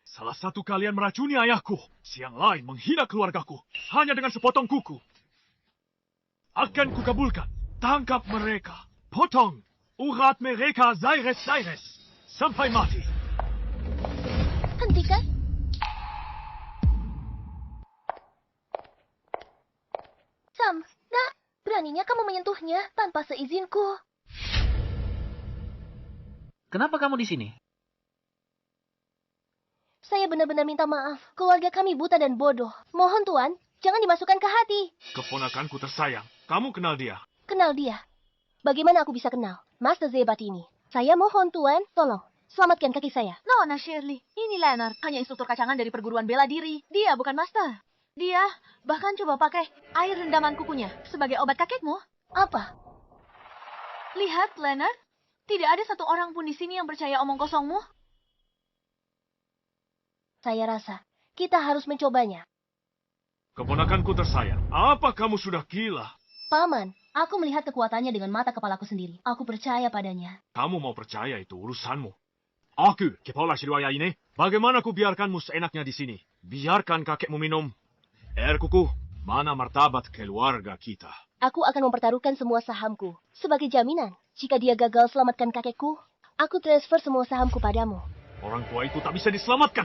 Salah satu kalian meracuni ayahku. Siang lain menghina keluargaku. Hanya dengan sepotong kuku. Akan kukabulkan. Tangkap mereka. Potong. Urat mereka zaires-zaires. Sampai mati. Hentikan. Sam, nah, beraninya kamu menyentuhnya tanpa seizinku. Kenapa kamu di sini? Saya benar-benar minta maaf. Keluarga kami buta dan bodoh. Mohon Tuan, jangan dimasukkan ke hati. Keponakanku tersayang. Kamu kenal dia? Kenal dia. Bagaimana aku bisa kenal? Master Zebat ini. Saya mohon Tuan, tolong, selamatkan kaki saya. Nona Shirley, ini Leonard, hanya instruktur kacangan dari perguruan bela diri. Dia bukan master. Dia bahkan coba pakai air rendaman kukunya sebagai obat kakekmu. Apa? Lihat, Leonard. Tidak ada satu orang pun di sini yang percaya omong kosongmu. Saya rasa kita harus mencobanya. Keponakanku tersayang, apa kamu sudah gila? Paman, aku melihat kekuatannya dengan mata kepalaku sendiri. Aku percaya padanya. Kamu mau percaya itu urusanmu. Aku, kepala Shirwaya ini, bagaimana ku biarkanmu seenaknya di sini? Biarkan kakekmu minum. Kuku, mana martabat keluarga kita? Aku akan mempertaruhkan semua sahamku sebagai jaminan. Jika dia gagal selamatkan kakekku, aku transfer semua sahamku padamu. Orang tua itu tak bisa diselamatkan.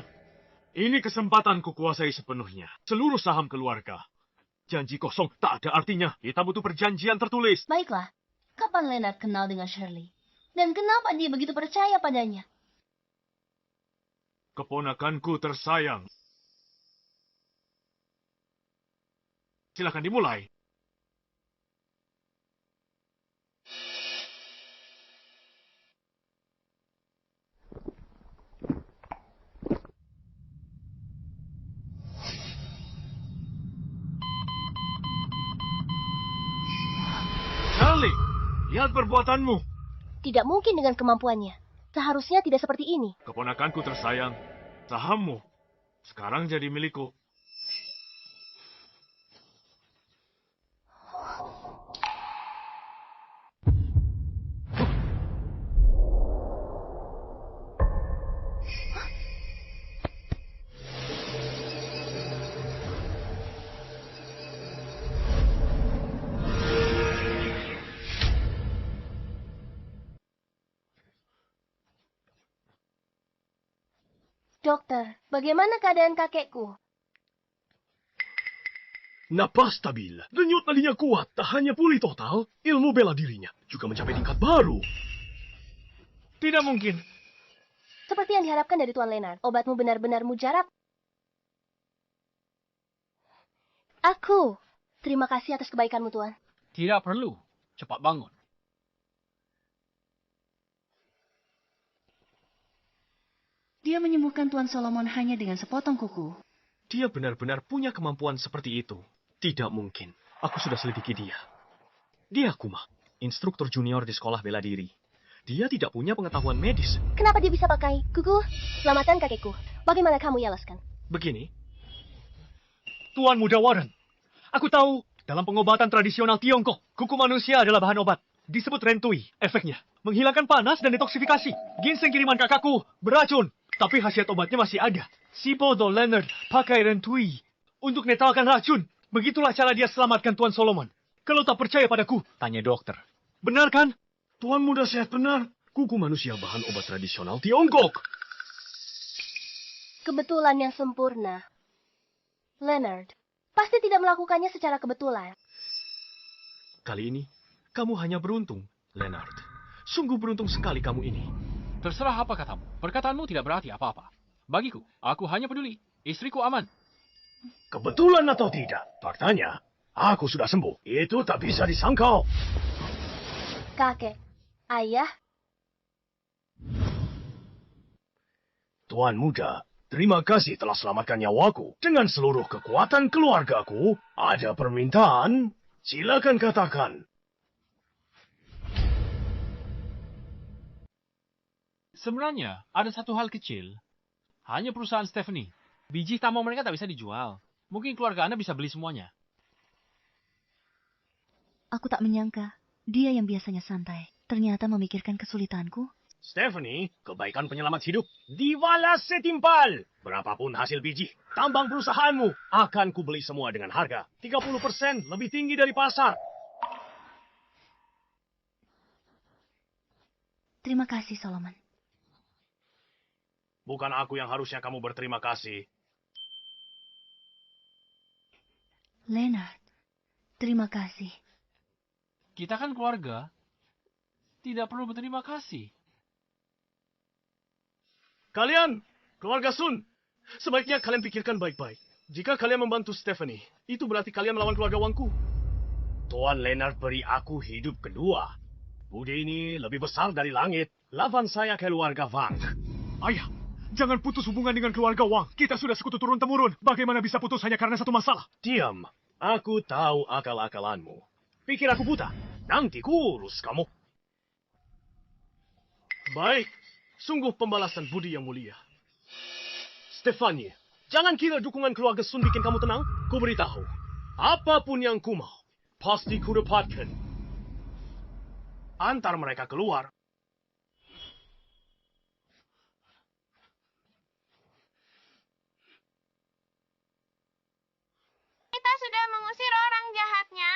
Ini kesempatan ku kuasai sepenuhnya. Seluruh saham keluarga. Janji kosong tak ada artinya. Kita butuh perjanjian tertulis. Baiklah, kapan Leonard kenal dengan Shirley? Dan kenapa dia begitu percaya padanya? Keponakanku tersayang. Silakan dimulai. Lihat perbuatanmu. Tidak mungkin dengan kemampuannya. Seharusnya tidak seperti ini. Keponakanku tersayang, sahammu sekarang jadi milikku. Dokter, bagaimana keadaan kakekku? Napas stabil. Denyut nadinya kuat. Tak hanya pulih total, ilmu bela dirinya juga mencapai tingkat baru. Tidak mungkin. Seperti yang diharapkan dari Tuan Leonard, obatmu benar-benar mujarab. Aku. Terima kasih atas kebaikanmu, Tuan. Tidak perlu. Cepat bangun. Dia menyembuhkan Tuan Solomon hanya dengan sepotong kuku. Dia benar-benar punya kemampuan seperti itu. Tidak mungkin. Aku sudah selidiki dia. Dia Kuma, instruktur junior di sekolah bela diri. Dia tidak punya pengetahuan medis. Kenapa dia bisa pakai kuku? Selamatkan kakekku. Bagaimana kamu jelaskan? Begini, Tuan Muda Warren, aku tahu dalam pengobatan tradisional Tiongkok, kuku manusia adalah bahan obat. Disebut rentui. Efeknya menghilangkan panas dan detoksifikasi. Ginseng kiriman kakakku beracun, tapi khasiat obatnya masih ada. Si bodoh Leonard pakai rentui untuk netralkan racun. Begitulah cara dia selamatkan Tuan Solomon. Kalau tak percaya padaku, tanya dokter. Benar kan? Tuan muda sehat benar. Kuku manusia bahan obat tradisional Tiongkok. Kebetulan yang sempurna. Leonard, pasti tidak melakukannya secara kebetulan. kali ini kamu hanya beruntung, Leonard. Sungguh beruntung sekali kamu ini. Terserah apa katamu. Perkataanmu tidak berarti apa-apa. Bagiku, aku hanya peduli. Istriku aman. Kebetulan atau tidak, faktanya, aku sudah sembuh. Itu tak bisa disangkal. Kakek, ayah, Tuan muda, terima kasih telah selamatkan nyawaku. Dengan seluruh kekuatan keluargaku, ada permintaan? Silakan katakan. Sebenarnya, ada satu hal kecil. Hanya perusahaan Stephanie. Biji tambang mereka tak bisa dijual. Mungkin keluarga Anda bisa beli semuanya. Aku tak menyangka dia yang biasanya santai ternyata memikirkan kesulitanku. Stephanie, kebaikan penyelamat hidup dibalas setimpal. Berapapun hasil biji, tambang perusahaanmu akan kubeli semua dengan harga 30% lebih tinggi dari pasar. Terima kasih, Solomon. Bukan aku yang harusnya kamu berterima kasih. Leonard, terima kasih. Kita kan keluarga. Tidak perlu berterima kasih. Kalian, keluarga Sun, sebaiknya kalian pikirkan baik-baik. Jika kalian membantu Stephanie, itu berarti kalian melawan keluarga Wangku. Tuan Leonard beri aku hidup kedua. Budi ini lebih besar dari langit. Lawan saya keluarga Wang. Ayah, jangan putus hubungan dengan keluarga Wang. Kita sudah sekutu turun-temurun. Bagaimana bisa putus hanya karena satu masalah? Diam. Aku tahu akal-akalanmu. Pikir aku buta. Nanti kurus kamu. Baik. Sungguh pembalasan budi yang mulia. Stephanie, jangan kira dukungan keluarga Sun bikin kamu tenang. Ku beritahu, apapun yang ku mau, pasti ku dapatkan. Antar mereka keluar. Kita sudah mengusir orang jahatnya.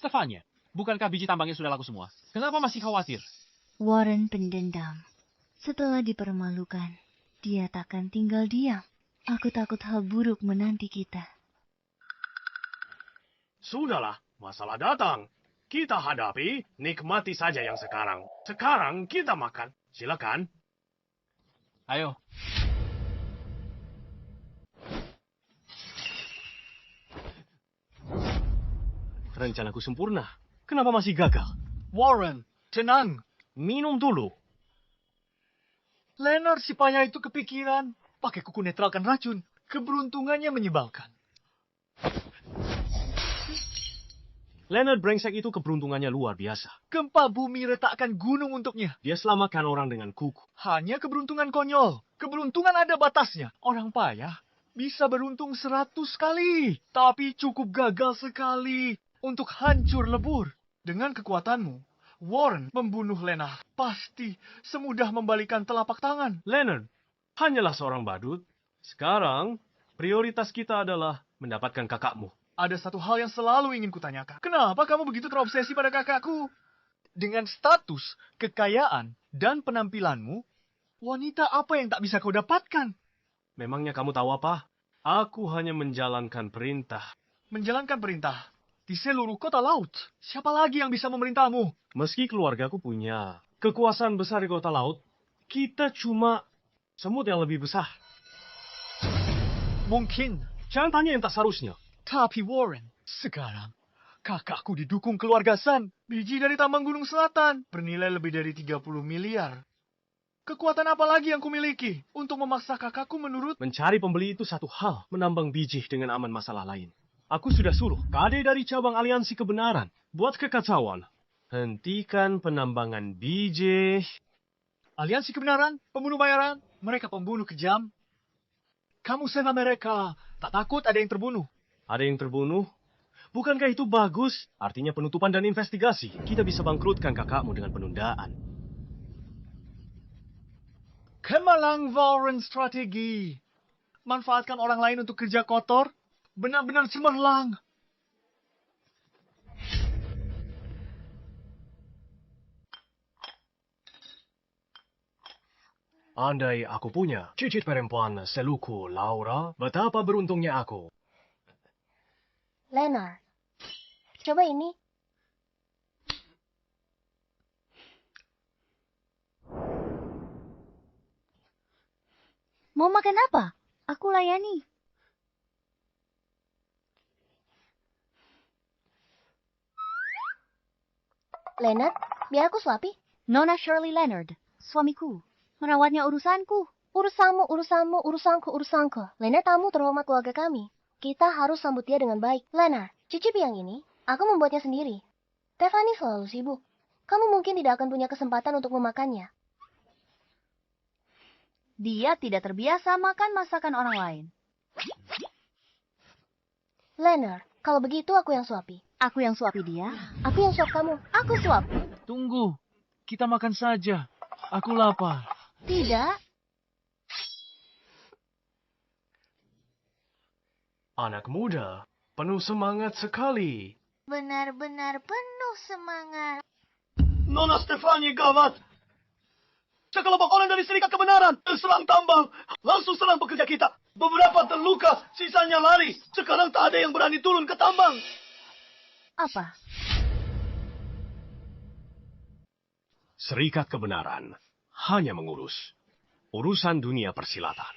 Stefania, bukankah biji tambangnya sudah laku semua? Kenapa masih khawatir? Warren pendendam. Setelah dipermalukan, dia takkan tinggal diam. Aku takut hal buruk menanti kita. Sudahlah, masalah datang. Kita hadapi, nikmati saja yang sekarang. Sekarang kita makan. Silakan. Ayo. Rencanaku sempurna. Kenapa masih gagal? Warren, tenang. Minum dulu. Leonard si payah itu kepikiran. Pakai kuku netralkan racun. Keberuntungannya menyebalkan. Leonard brengsek itu keberuntungannya luar biasa. Gempa bumi retakkan gunung untuknya. Dia selamatkan orang dengan kuku. Hanya keberuntungan konyol. Keberuntungan ada batasnya. Orang payah bisa beruntung 100 kali. Tapi cukup gagal sekali untuk hancur lebur. Dengan kekuatanmu, Warren membunuh Leonard. Pasti semudah membalikan telapak tangan. Leonard hanyalah seorang badut. Sekarang, prioritas kita adalah mendapatkan kakakmu. Ada satu hal yang selalu ingin kutanyakan. Kenapa kamu begitu terobsesi pada kakakku? Dengan status, kekayaan, dan penampilanmu, wanita apa yang tak bisa kau dapatkan? Memangnya kamu tahu apa? Aku hanya menjalankan perintah. Menjalankan perintah di seluruh kota laut. Siapa lagi yang bisa memerintahmu? Meski keluargaku punya kekuasaan besar di kota laut, kita cuma semut yang lebih besar. Mungkin. Jangan tanya yang tak seharusnya. Tapi Warren, sekarang kakakku didukung keluarga Sun. Biji dari tambang Gunung Selatan bernilai lebih dari 30 miliar. Kekuatan apa lagi yang kumiliki untuk memaksa kakakku menurut? Mencari pembeli itu satu hal, menambang biji dengan aman masalah lain. Aku sudah suruh kade dari cabang aliansi kebenaran buat kekacauan. Hentikan penambangan biji. Aliansi kebenaran, pembunuh bayaran, mereka pembunuh kejam. Kamu sena mereka, tak takut ada yang terbunuh. Ada yang terbunuh? Bukankah itu bagus? Artinya penutupan dan investigasi. Kita bisa bangkrutkan kakakmu dengan penundaan. Kemalang Warren strategi. Manfaatkan orang lain untuk kerja kotor. Benar-benar cemerlang. Andai aku punya cicit perempuan seluku Laura, betapa beruntungnya aku. Leonard, coba ini. Mau makan apa? Aku layani. Leonard, biar aku suapi. Nona Shirley Leonard, suamiku. Merawatnya urusanku. Urusanku. Leonard tamu terhormat keluarga kami. Kita harus sambut dia dengan baik. Leonard, cicip yang ini. Aku membuatnya sendiri. Tiffany selalu sibuk. Kamu mungkin tidak akan punya kesempatan untuk memakannya. Dia tidak terbiasa makan masakan orang lain. Leonard, kalau begitu aku yang suapi. Aku yang suapi dia. Aku yang suap kamu. Aku suap. Tunggu, kita makan saja. Aku lapar. Tidak. Anak muda, penuh semangat sekali. Benar-benar penuh semangat. Nona Stefani gawat. Sekelompok orang dari Serikat Kebenaran serang tambang. Langsung serang pekerja kita. Beberapa terluka, sisanya lari. Sekarang tak ada yang berani turun ke tambang. Apa? Serikat Kebenaran hanya mengurus urusan dunia persilatan.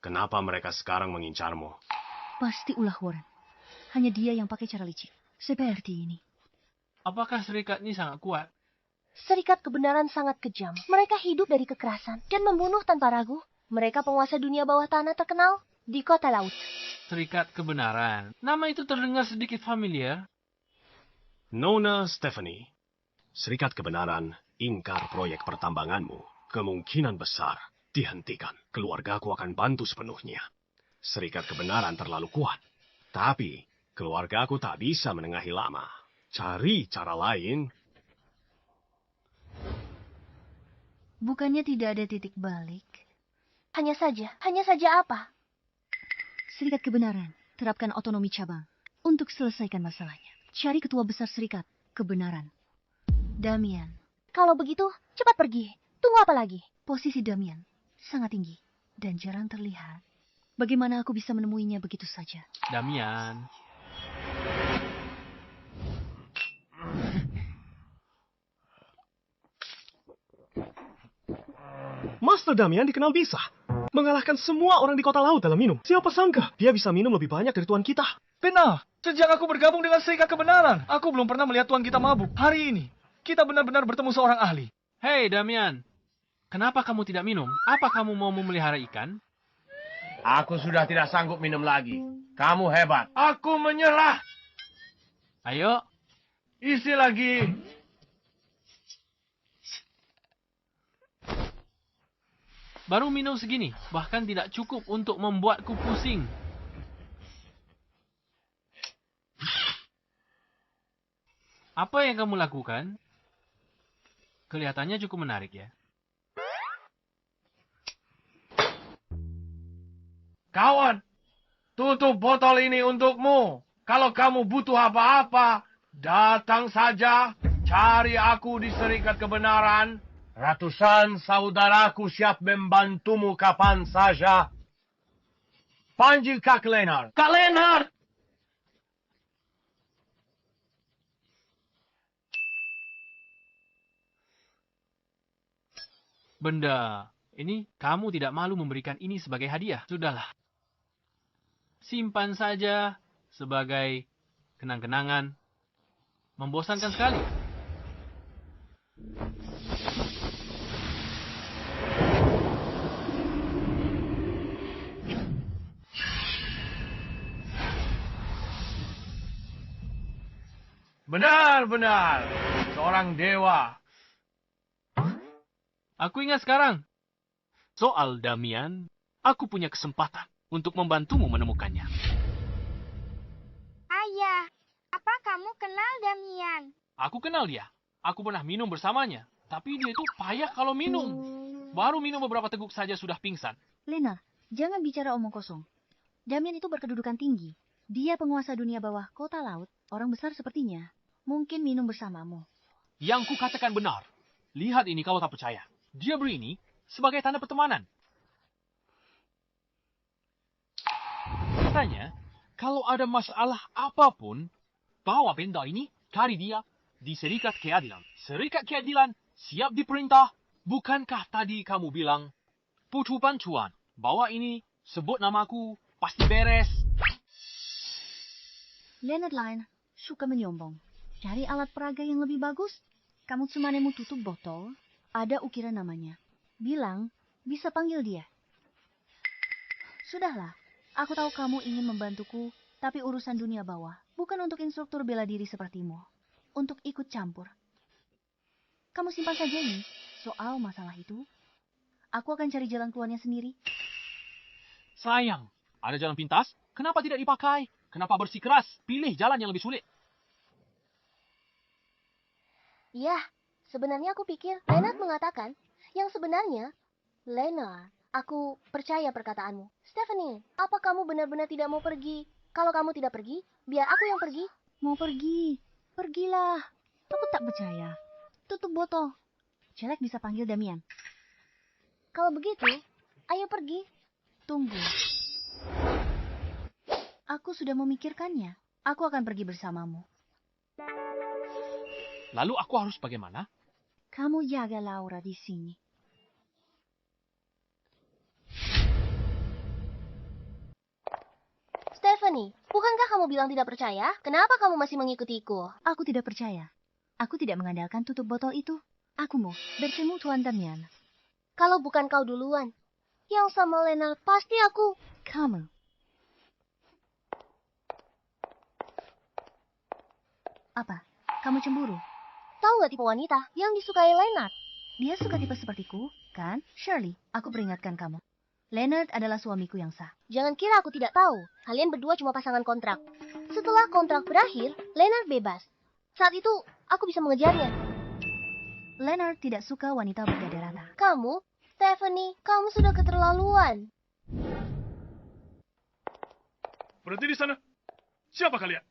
Kenapa mereka sekarang mengincarmu? Pasti ulah Warren. Hanya dia yang pakai cara licik. Seperti ini. Apakah serikat ini sangat kuat? Serikat Kebenaran sangat kejam. Mereka hidup dari kekerasan dan membunuh tanpa ragu. Mereka penguasa dunia bawah tanah terkenal di kota laut. Serikat Kebenaran. Nama itu terdengar sedikit familiar. Nona Stephanie, Serikat Kebenaran ingkar proyek pertambanganmu. Kemungkinan besar dihentikan. Keluargaku akan bantu sepenuhnya. Serikat Kebenaran terlalu kuat. Tapi keluargaku tak bisa menengahi lama. Cari cara lain. Bukannya tidak ada titik balik. Hanya saja apa? Serikat Kebenaran, terapkan otonomi cabang untuk selesaikan masalahnya. Cari ketua besar Serikat Kebenaran. Damian. Kalau begitu, cepat pergi. Tunggu apa lagi? Posisi Damian sangat tinggi dan jarang terlihat. Bagaimana aku bisa menemuinya begitu saja? Damian. Master Damian dikenal bisa mengalahkan semua orang di kota laut dalam minum. Siapa sangka dia bisa minum lebih banyak dari tuan kita? Benar. Sejak aku bergabung dengan Serikat Kebenaran, aku belum pernah melihat tuan kita mabuk. Hari ini, kita benar-benar bertemu seorang ahli. Hei, Damian. Kenapa kamu tidak minum? Apa kamu mau memelihara ikan? Aku sudah tidak sanggup minum lagi. Kamu hebat. Aku menyerah. Ayo, Isi lagi. Baru minum segini, bahkan tidak cukup untuk membuatku pusing. Apa yang kamu lakukan? Kelihatannya cukup menarik ya. Kawan, tutup botol ini untukmu. Kalau kamu butuh apa-apa, datang saja. Cari aku di Serikat Kebenaran. Ratusan saudaraku siap membantumu kapan saja. Panggil Kak Leonard. Kak Leonard! Benda, ini kamu tidak malu memberikan ini sebagai hadiah. Sudahlah. Simpan saja sebagai kenang-kenangan. Membosankan sekali. Benar-benar. Seorang dewa. Aku ingat sekarang. Soal Damian, aku punya kesempatan untuk membantumu menemukannya. Ayah, apa kamu kenal Damian? Aku kenal dia. Aku pernah minum bersamanya. Tapi dia itu payah kalau minum. Baru minum beberapa teguk saja sudah pingsan. Lena, jangan bicara omong kosong. Damian itu berkedudukan tinggi. Dia penguasa dunia bawah kota laut, orang besar sepertinya. Mungkin minum bersamamu. Yang kukatakan benar. Lihat ini kalau tak percaya. Dia beri ini sebagai tanda pertemanan. Katanya, kalau ada masalah apapun, bawa benda ini, cari dia di Serikat Keadilan. Serikat Keadilan siap diperintah. Bukankah tadi kamu bilang, Putu Bantuan, bawa ini, sebut namaku, pasti beres. Leonard Line suka menyombong. Cari alat peraga yang lebih bagus. Kamu cuma nemu tutup botol, ada ukiran namanya. Bilang, bisa panggil dia. Sudahlah, aku tahu kamu ingin membantuku, tapi urusan dunia bawah bukan untuk instruktur bela diri sepertimu. Untuk ikut campur. Kamu simpan saja ini. Soal masalah itu, aku akan cari jalan keluarnya sendiri. Sayang, ada jalan pintas, kenapa tidak dipakai? Kenapa bersikeras? Pilih jalan yang lebih sulit. Ya, sebenarnya aku pikir Leonard mengatakan yang sebenarnya. Leonard, aku percaya perkataanmu. Stephanie, apa kamu benar-benar tidak mau pergi? Kalau kamu tidak pergi, biar aku yang pergi. Mau pergi? Pergilah. Aku tak percaya. Tutup botol. Celek bisa panggil Damian. Kalau begitu, ayo pergi. Tunggu. Aku sudah memikirkannya. Aku akan pergi bersamamu. Lalu aku harus bagaimana? Kamu jaga Laura di sini. Stephanie, bukankah kamu bilang tidak percaya? Kenapa kamu masih mengikutiku? Aku tidak percaya. Aku tidak mengandalkan tutup botol itu. Aku mau bertemu Tuan Damian. Kalau bukan kau duluan, yang sama Leonard pasti aku. Kamu. Apa? Kamu cemburu? Tahu nggak tipe wanita yang disukai Leonard? Dia suka tipe sepertiku, kan? Shirley, aku peringatkan kamu. Leonard adalah suamiku yang sah. Jangan kira aku tidak tahu. Kalian berdua cuma pasangan kontrak. Setelah kontrak berakhir, Leonard bebas. Saat itu, aku bisa mengejarnya. Leonard tidak suka wanita berdada rata. Kamu, Stephanie, kamu sudah keterlaluan. Berhenti di sana. Siapa kalian?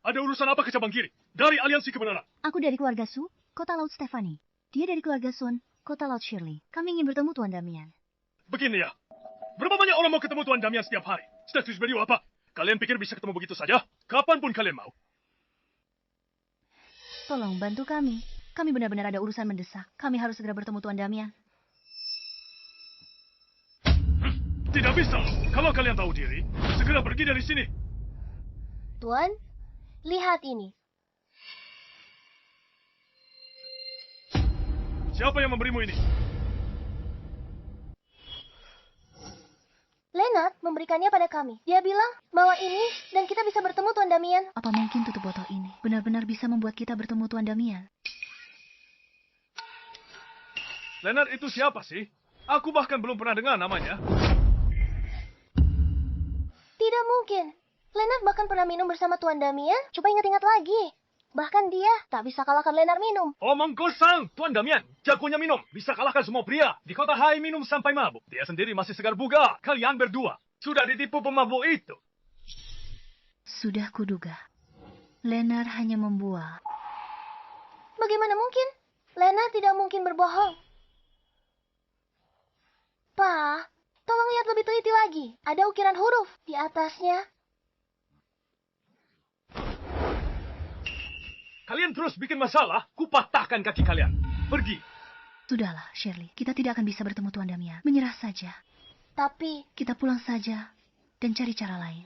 Ada urusan apa ke cabang kiri? Dari Aliansi Kebenaran. Aku dari keluarga Su, Kota Laut Stephanie. Dia dari keluarga Sun, Kota Laut Shirley. Kami ingin bertemu Tuan Damian. Begini ya. Berapa banyak orang mau ketemu Tuan Damian setiap hari? Status beliau apa? Kalian pikir bisa ketemu begitu saja? Kapanpun kalian mau. Tolong bantu kami. Kami benar-benar ada urusan mendesak. Kami harus segera bertemu Tuan Damian. Tidak bisa. Kalau kalian tahu diri, segera pergi dari sini. Tuan, lihat ini. Siapa yang memberimu ini? Leonard memberikannya pada kami. Dia bilang, bawa ini dan kita bisa bertemu Tuan Damian. Apa mungkin tutup botol ini benar-benar bisa membuat kita bertemu Tuan Damian? Leonard itu siapa sih? Aku bahkan belum pernah dengar namanya. Tidak mungkin. Leonard bahkan pernah minum bersama Tuan Damian. Coba ingat-ingat lagi. Bahkan dia tak bisa kalahkan Leonard minum. Omong kosong, Tuan Damian. Jagonya minum. Bisa kalahkan semua pria. Di kota Hai minum sampai mabuk. Dia sendiri masih segar bugar. Kalian berdua sudah ditipu pemabuk itu. Sudah kuduga. Leonard hanya membual. Bagaimana mungkin? Leonard tidak mungkin berbohong. Pa, tolong lihat lebih teliti lagi. Ada ukiran huruf di atasnya. Kalian terus bikin masalah, kupatahkan kaki kalian. Pergi. Sudahlah, Shirley. Kita tidak akan bisa bertemu Tuan Damian. Menyerah saja. Tapi kita pulang saja dan cari cara lain.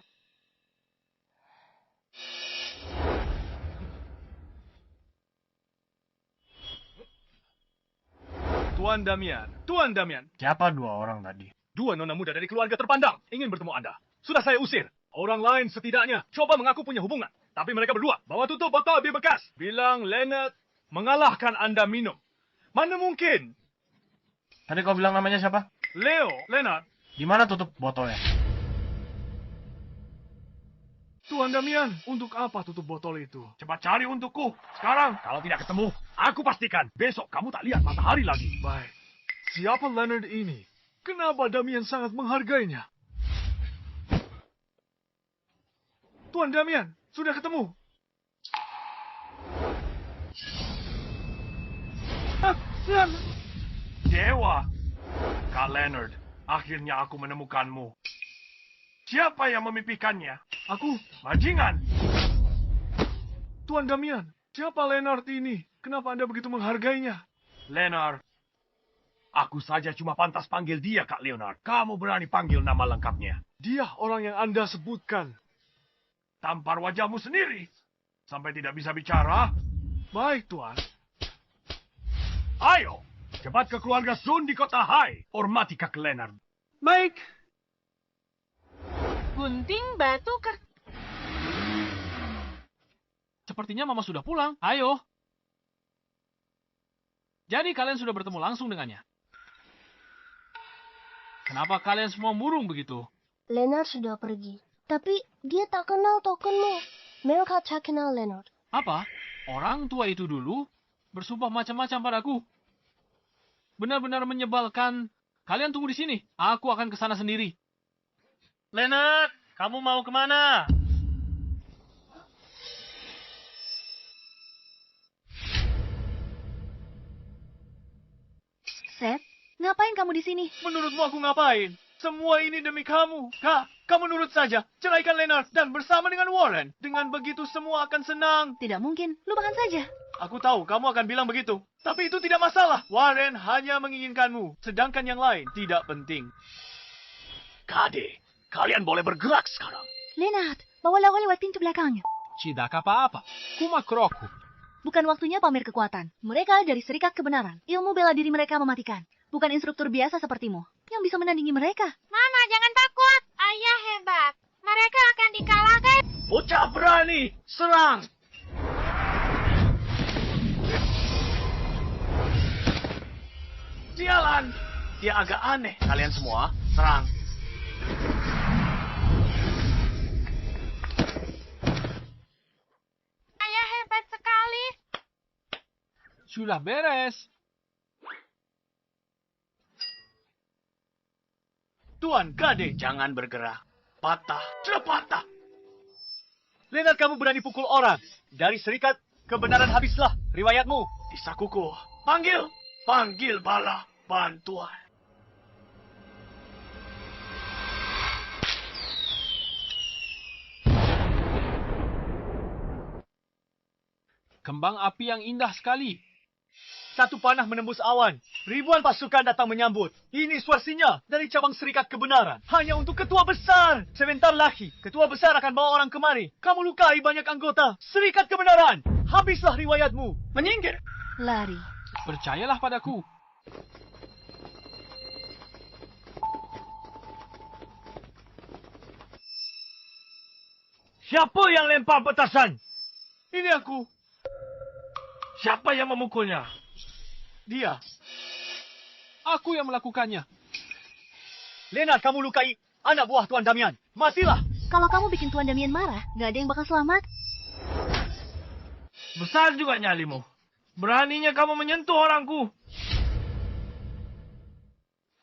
Tuan Damian. Siapa dua orang tadi? Dua nona muda dari keluarga terpandang ingin bertemu Anda. Sudah saya usir. Orang lain setidaknya coba mengaku punya hubungan. Tapi mereka berdua bawa tutup botol bir bekas. Bilang Leonard mengalahkan Anda minum. Mana mungkin? Tadi kau bilang namanya siapa? Leonard. Di mana tutup botolnya? Tuan Damian, untuk apa tutup botol itu? Cepat cari untukku. Sekarang. Kalau tidak ketemu, aku pastikan besok kamu tak lihat matahari lagi. Baik. Siapa Leonard ini? Kenapa Damian sangat menghargainya? Tuan Damian, sudah ketemu. Dewa. Kak Leonard, akhirnya aku menemukanmu. Siapa yang memimpikannya? Aku. Bajingan. Tuan Damian, siapa Leonard ini? Kenapa Anda begitu menghargainya? Leonard. Aku saja cuma pantas panggil dia, Kak Leonard. Kamu berani panggil nama lengkapnya. Dia orang yang Anda sebutkan. Tampar wajahmu sendiri. Sampai tidak bisa bicara. Baik, Tuan. Ayo, cepat ke keluarga Sun di kota Hai. Hormati Kak Leonard. Baik. Gunting batu Sepertinya Mama sudah pulang. Ayo. Jadi kalian sudah bertemu langsung dengannya. Kenapa kalian semua murung begitu? Leonard sudah pergi. Tapi dia tak kenal tokenmu. Mereka tak kenal Leonard. Apa? Orang tua itu dulu bersumpah macam-macam padaku. Benar-benar menyebalkan. Kalian tunggu di sini. Aku akan ke sana sendiri. Leonard, kamu mau kemana? Seth, ngapain kamu di sini? Menurutmu aku ngapain? Semua ini demi kamu. Kak, kamu nurut saja. Ceraikan Leonard dan bersama dengan Warren. Dengan begitu semua akan senang. Tidak mungkin, lupakan saja. Aku tahu kamu akan bilang begitu. Tapi itu tidak masalah. Warren hanya menginginkanmu. Sedangkan yang lain tidak penting. Kade, kalian boleh bergerak sekarang. Leonard, bawa lawan lewat pintu belakangnya. Tidak apa-apa. Kumakroku. Bukan waktunya pamer kekuatan. Mereka dari Serikat Kebenaran. Ilmu bela diri mereka mematikan. Bukan instruktur biasa sepertimu yang bisa menandingi mereka. Mama, jangan takut. Ayah hebat. Mereka akan dikalahkan. Bocah berani, serang. Sialan. Dia agak aneh. Kalian semua, serang. Ayah hebat sekali. Sudah beres. Tuan Kade, Jangan bergerak. Patah. Sudah patah. Leonard, kamu berani pukul orang. Dari Serikat Kebenaran habislah riwayatmu. Di sakuku. Panggil. Panggil bala bantuan. Kembang api yang indah sekali. Satu panah menembus awan. Ribuan pasukan datang menyambut. Ini suarsinya dari cabang Serikat Kebenaran. Hanya untuk ketua besar. Sebentar lagi, ketua besar akan bawa orang kemari. Kamu lukai banyak anggota. Serikat Kebenaran. Habislah riwayatmu. Menyingkir. Lari. Percayalah padaku. Siapa yang lempar petasan? Ini aku. Siapa yang memukulnya? Dia. Aku yang melakukannya. Leonard, kamu lukai anak buah Tuan Damian. Matilah. Kalau kamu bikin Tuan Damian marah, nggak ada yang bakal selamat. Besar juga nyalimu. Beraninya kamu menyentuh orangku.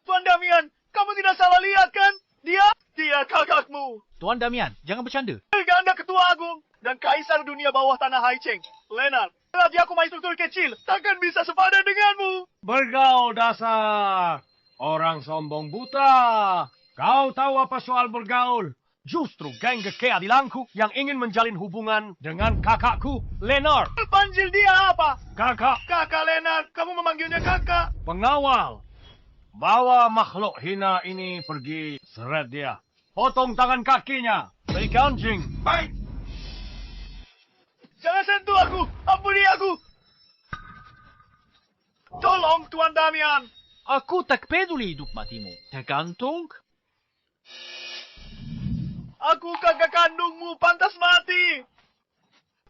Tuan Damian, kamu tidak salah lihat kan? Dia kakakmu. Tuan Damian, jangan bercanda. Ganda Ketua Agung dan Kaisar Dunia Bawah Tanah Haicheng. Leonard, dia aku main struktur kecil. Takkan bisa sepadan denganmu. Bergaul dasar. Orang sombong buta. Kau tahu apa soal bergaul? Justru geng keadilanku yang ingin menjalin hubungan dengan kakakku, Leonard. Panggil dia apa? Kakak. Kakak Leonard, kamu memanggilnya kakak. Pengawal. Bawa makhluk hina ini pergi. Seret dia. Potong tangan kakinya. Beri anjing. Baik. Jangan sentuh aku. Ampuni aku. Tolong, Tuan Damian. Aku tak peduli hidup matimu. Tergantung. Aku kakak kandungmu, pantas mati.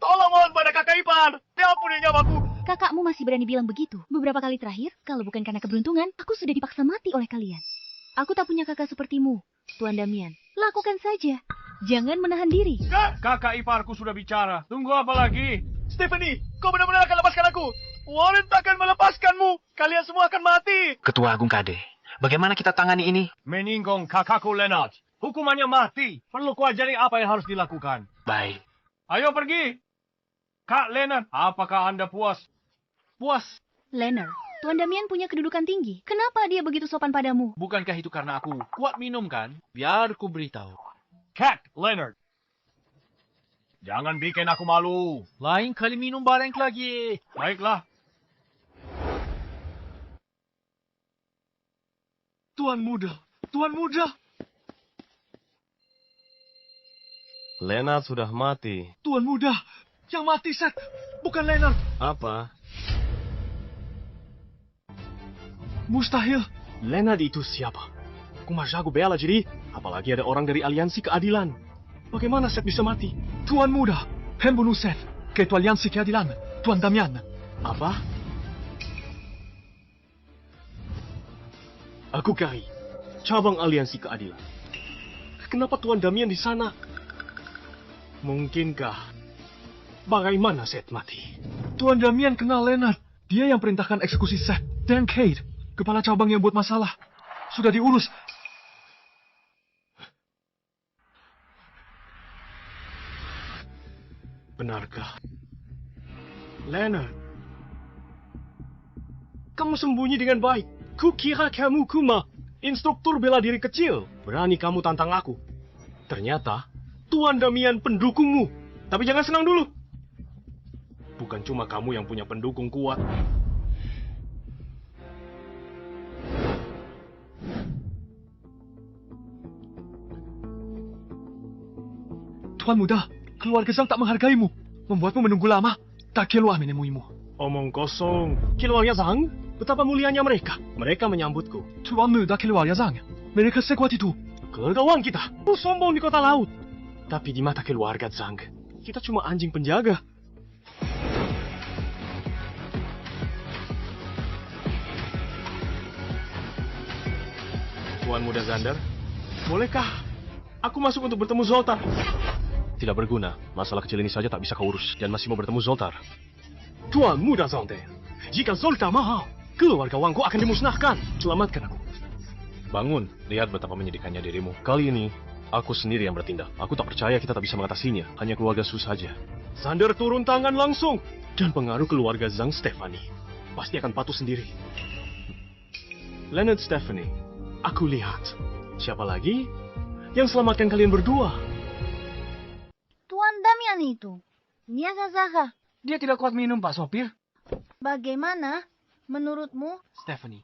Tolong mohon pada kakak ipar. Ampuni nyawaku. Kakakmu masih berani bilang begitu. Beberapa kali terakhir, kalau bukan karena keberuntungan, aku sudah dipaksa mati oleh kalian. Aku tak punya kakak sepertimu, Tuan Damian. Lakukan saja. Jangan menahan diri. Kakak iparku sudah bicara. Tunggu apa lagi? Stephanie, kau benar-benar akan lepaskan aku. Warren takkan melepaskanmu. Kalian semua akan mati. Ketua Agung Kade, bagaimana kita tangani ini? Menyinggung kakakku Leonard. Hukumannya mati. Perlu kuajari apa yang harus dilakukan. Baik. Ayo pergi. Kak Leonard, apakah Anda puas? Puas. Leonard, Tuan Damian punya kedudukan tinggi. Kenapa dia begitu sopan padamu? Bukankah itu karena aku kuat minum kan? Biar ku beritahu. Cat Leonard. Jangan bikin aku malu. Lain kali minum bareng lagi. Baiklah. Tuan muda. Tuan muda. Leonard sudah mati. Tuan muda. Yang mati, Seth. Bukan Leonard. Apa? Mustahil. Leonard itu siapa? Aku masih ragu bela diri. Apalagi ada orang dari Aliansi Keadilan. Bagaimana Seth bisa mati? Tuan muda. Pembunuh Seth. Ketua Aliansi Keadilan. Tuan Damian. Apa? Aku Kari. Cabang Aliansi Keadilan. Kenapa Tuan Damian di sana? Mungkinkah? Bagaimana Seth mati? Tuan Damian kenal Leonard. Dia yang perintahkan eksekusi Seth dan Kate. Kepala cabang yang buat masalah. Sudah diurus. Benarkah? Leonard. Kamu sembunyi dengan baik. Kukira kamu Kuma. Instruktur bela diri kecil. Berani kamu tantang aku. Ternyata Tuan Damian pendukungmu. Tapi jangan senang dulu. Bukan cuma kamu yang punya pendukung kuat. Tuan muda, keluarga Zhang tak menghargaimu. Membuatmu menunggu lama. Tak keluar menemuimu. Omong kosong. Keluarga Zhang? Betapa mulianya mereka. Mereka menyambutku. Tuan muda keluarga Zhang. Mereka sekuat itu. Kelergawan kita. Sombong di kota laut. Tapi di mata keluarga Zhang, kita cuma anjing penjaga. Tuan muda Zander, bolehkah aku masuk untuk bertemu Zoltar? Tidak berguna. Masalah kecil ini saja tak bisa kau urus. Dan masih mau bertemu Zoltar. Tuan muda Zander, jika Zoltar mahal, keluarga Wangku akan dimusnahkan. Selamatkan aku. Bangun, lihat betapa menyedihkannya dirimu. Kali ini, aku sendiri yang bertindak. Aku tak percaya kita tak bisa mengatasinya. Hanya keluarga Su saja. Zander turun tangan langsung. Dan pengaruh keluarga Zhang Stephanie pasti akan patuh sendiri. Leonard Stephanie, aku lihat. Siapa lagi yang selamatkan kalian berdua? Tuan Damian itu. Niaga Zaha. Dia tidak kuat minum, Pak Sopir. Bagaimana menurutmu? Stephanie,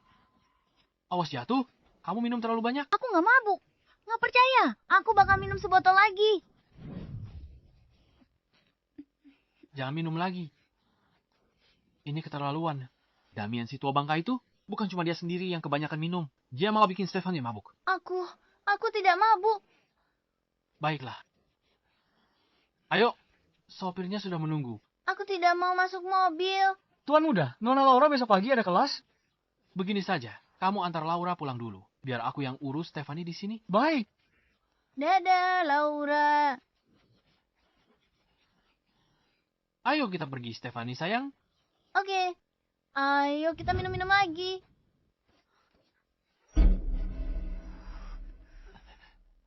awas jatuh. Kamu minum terlalu banyak. Aku nggak mabuk. Nggak percaya. Aku bakal minum sebotol lagi. Jangan minum lagi. Ini keterlaluan. Damian si tua bangka itu, bukan cuma dia sendiri yang kebanyakan minum. Dia malah bikin Stephanie mabuk. Aku tidak mabuk. Baiklah. Ayo, sopirnya sudah menunggu. Aku tidak mau masuk mobil. Tuan muda, Nona Laura besok pagi ada kelas. Begini saja, kamu antar Laura pulang dulu. Biar aku yang urus Stephanie di sini. Baik. Dadah, Laura. Ayo kita pergi, Stephanie sayang. Oke. Ayo kita minum-minum lagi.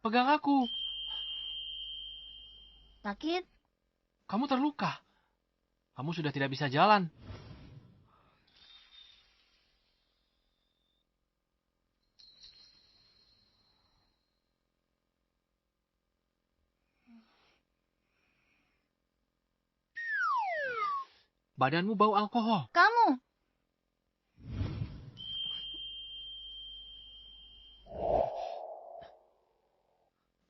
Pegang aku. Sakit? Kamu terluka. Kamu sudah tidak bisa jalan. Badanmu bau alkohol. Kamu?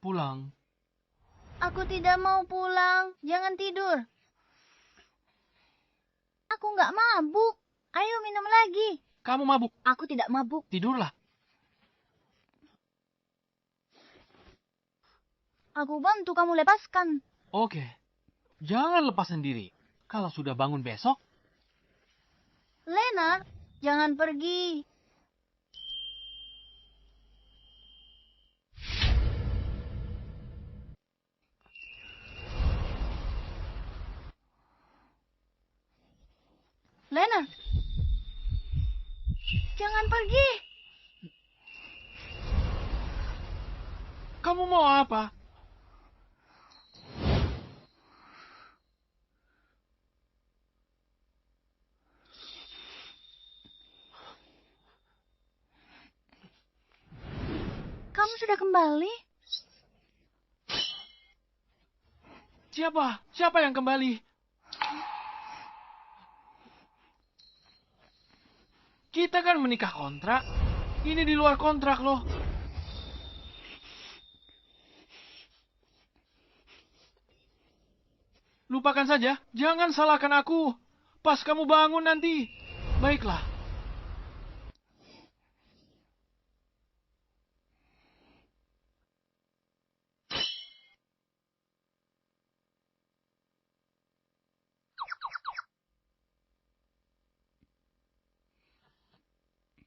Pulang. Aku tidak mau pulang. Jangan tidur. Aku nggak mabuk. Ayo minum lagi. Kamu mabuk. Aku tidak mabuk. Tidurlah. Aku bantu kamu lepaskan. Oke. Jangan lepas sendiri. Kalau sudah bangun besok. Lena, jangan pergi. Lena, jangan pergi. Kamu mau apa? Kamu sudah kembali? Siapa? Siapa yang kembali? Kita kan menikah kontrak. Ini di luar kontrak loh. Lupakan saja. Jangan salahkan aku. Pas kamu bangun nanti. Baiklah.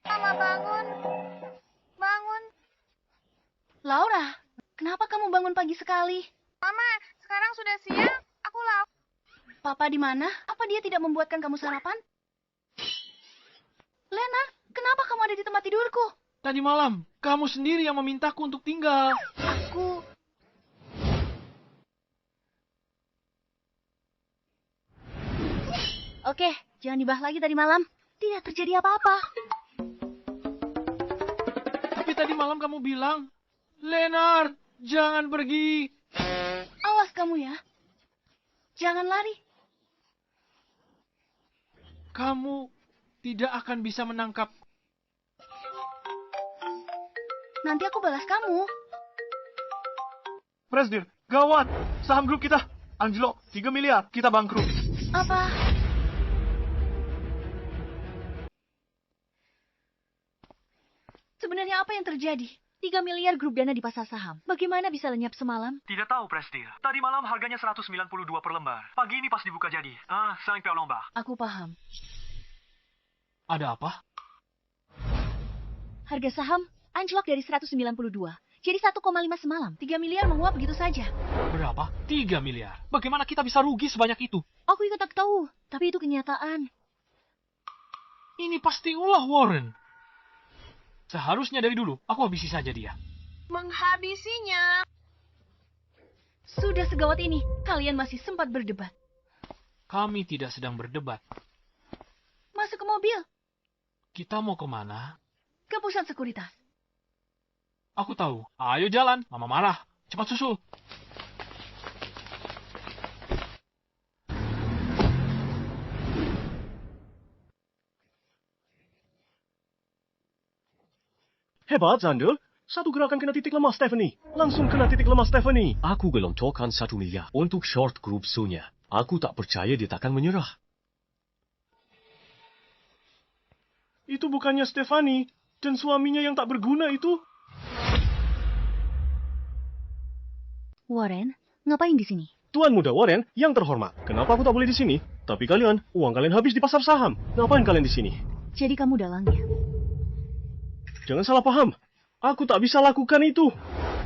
Mama bangun. Bangun. Laura, kenapa kamu bangun pagi sekali? Mama, sekarang sudah siang. Aku lapar. Papa di mana? Apa dia tidak membuatkan kamu sarapan? Lena, kenapa kamu ada di tempat tidurku? Tadi malam, kamu sendiri yang memintaku untuk tinggal. Aku... Oke, jangan dibahas lagi tadi malam. Tidak terjadi apa-apa. Tapi tadi malam kamu bilang, Leonard, jangan pergi. Awas kamu ya. Jangan lari. Kamu tidak akan bisa menangkap. Nanti aku balas kamu. Presdir, gawat. Saham grup kita. Angelo, 3 miliar. Kita bangkrut. Apa? Sebenarnya apa yang terjadi? 3 miliar grup dana di pasar saham. Bagaimana bisa lenyap semalam? Tidak tahu, Presdir. Tadi malam harganya 192 per lembar. Pagi ini pas dibuka jadi. 5 per lembar. Aku paham. Ada apa? Harga saham anjlok dari 192. Jadi 1,5 semalam. 3 miliar menguap begitu saja. Berapa? 3 miliar. Bagaimana kita bisa rugi sebanyak itu? Aku ikut tak tahu. Tapi itu kenyataan. Ini pasti ulah Warren. Seharusnya dari dulu, aku habisi saja dia. Menghabisinya. Sudah segawat ini, kalian masih sempat berdebat. Kami tidak sedang berdebat. Masuk ke mobil. Kita mau kemana? Ke pusat sekuritas. Aku tahu. Ayo jalan. Mama marah. Cepat susul. Hebat, Zandel. Satu gerakan kena titik lemah Stephanie. Langsung kena titik lemah Stephanie. Aku gelontorkan 1 miliar untuk short group Sonya. Aku tak percaya dia takkan menyerah. Itu bukannya Stephanie dan suaminya yang tak berguna itu. Warren, ngapain di sini? Tuan Muda Warren yang terhormat. Kenapa aku tak boleh di sini? Tapi uang kalian habis di pasar saham. Ngapain kalian di sini? Jadi kamu dalangnya. Jangan salah paham. Aku tak bisa lakukan itu.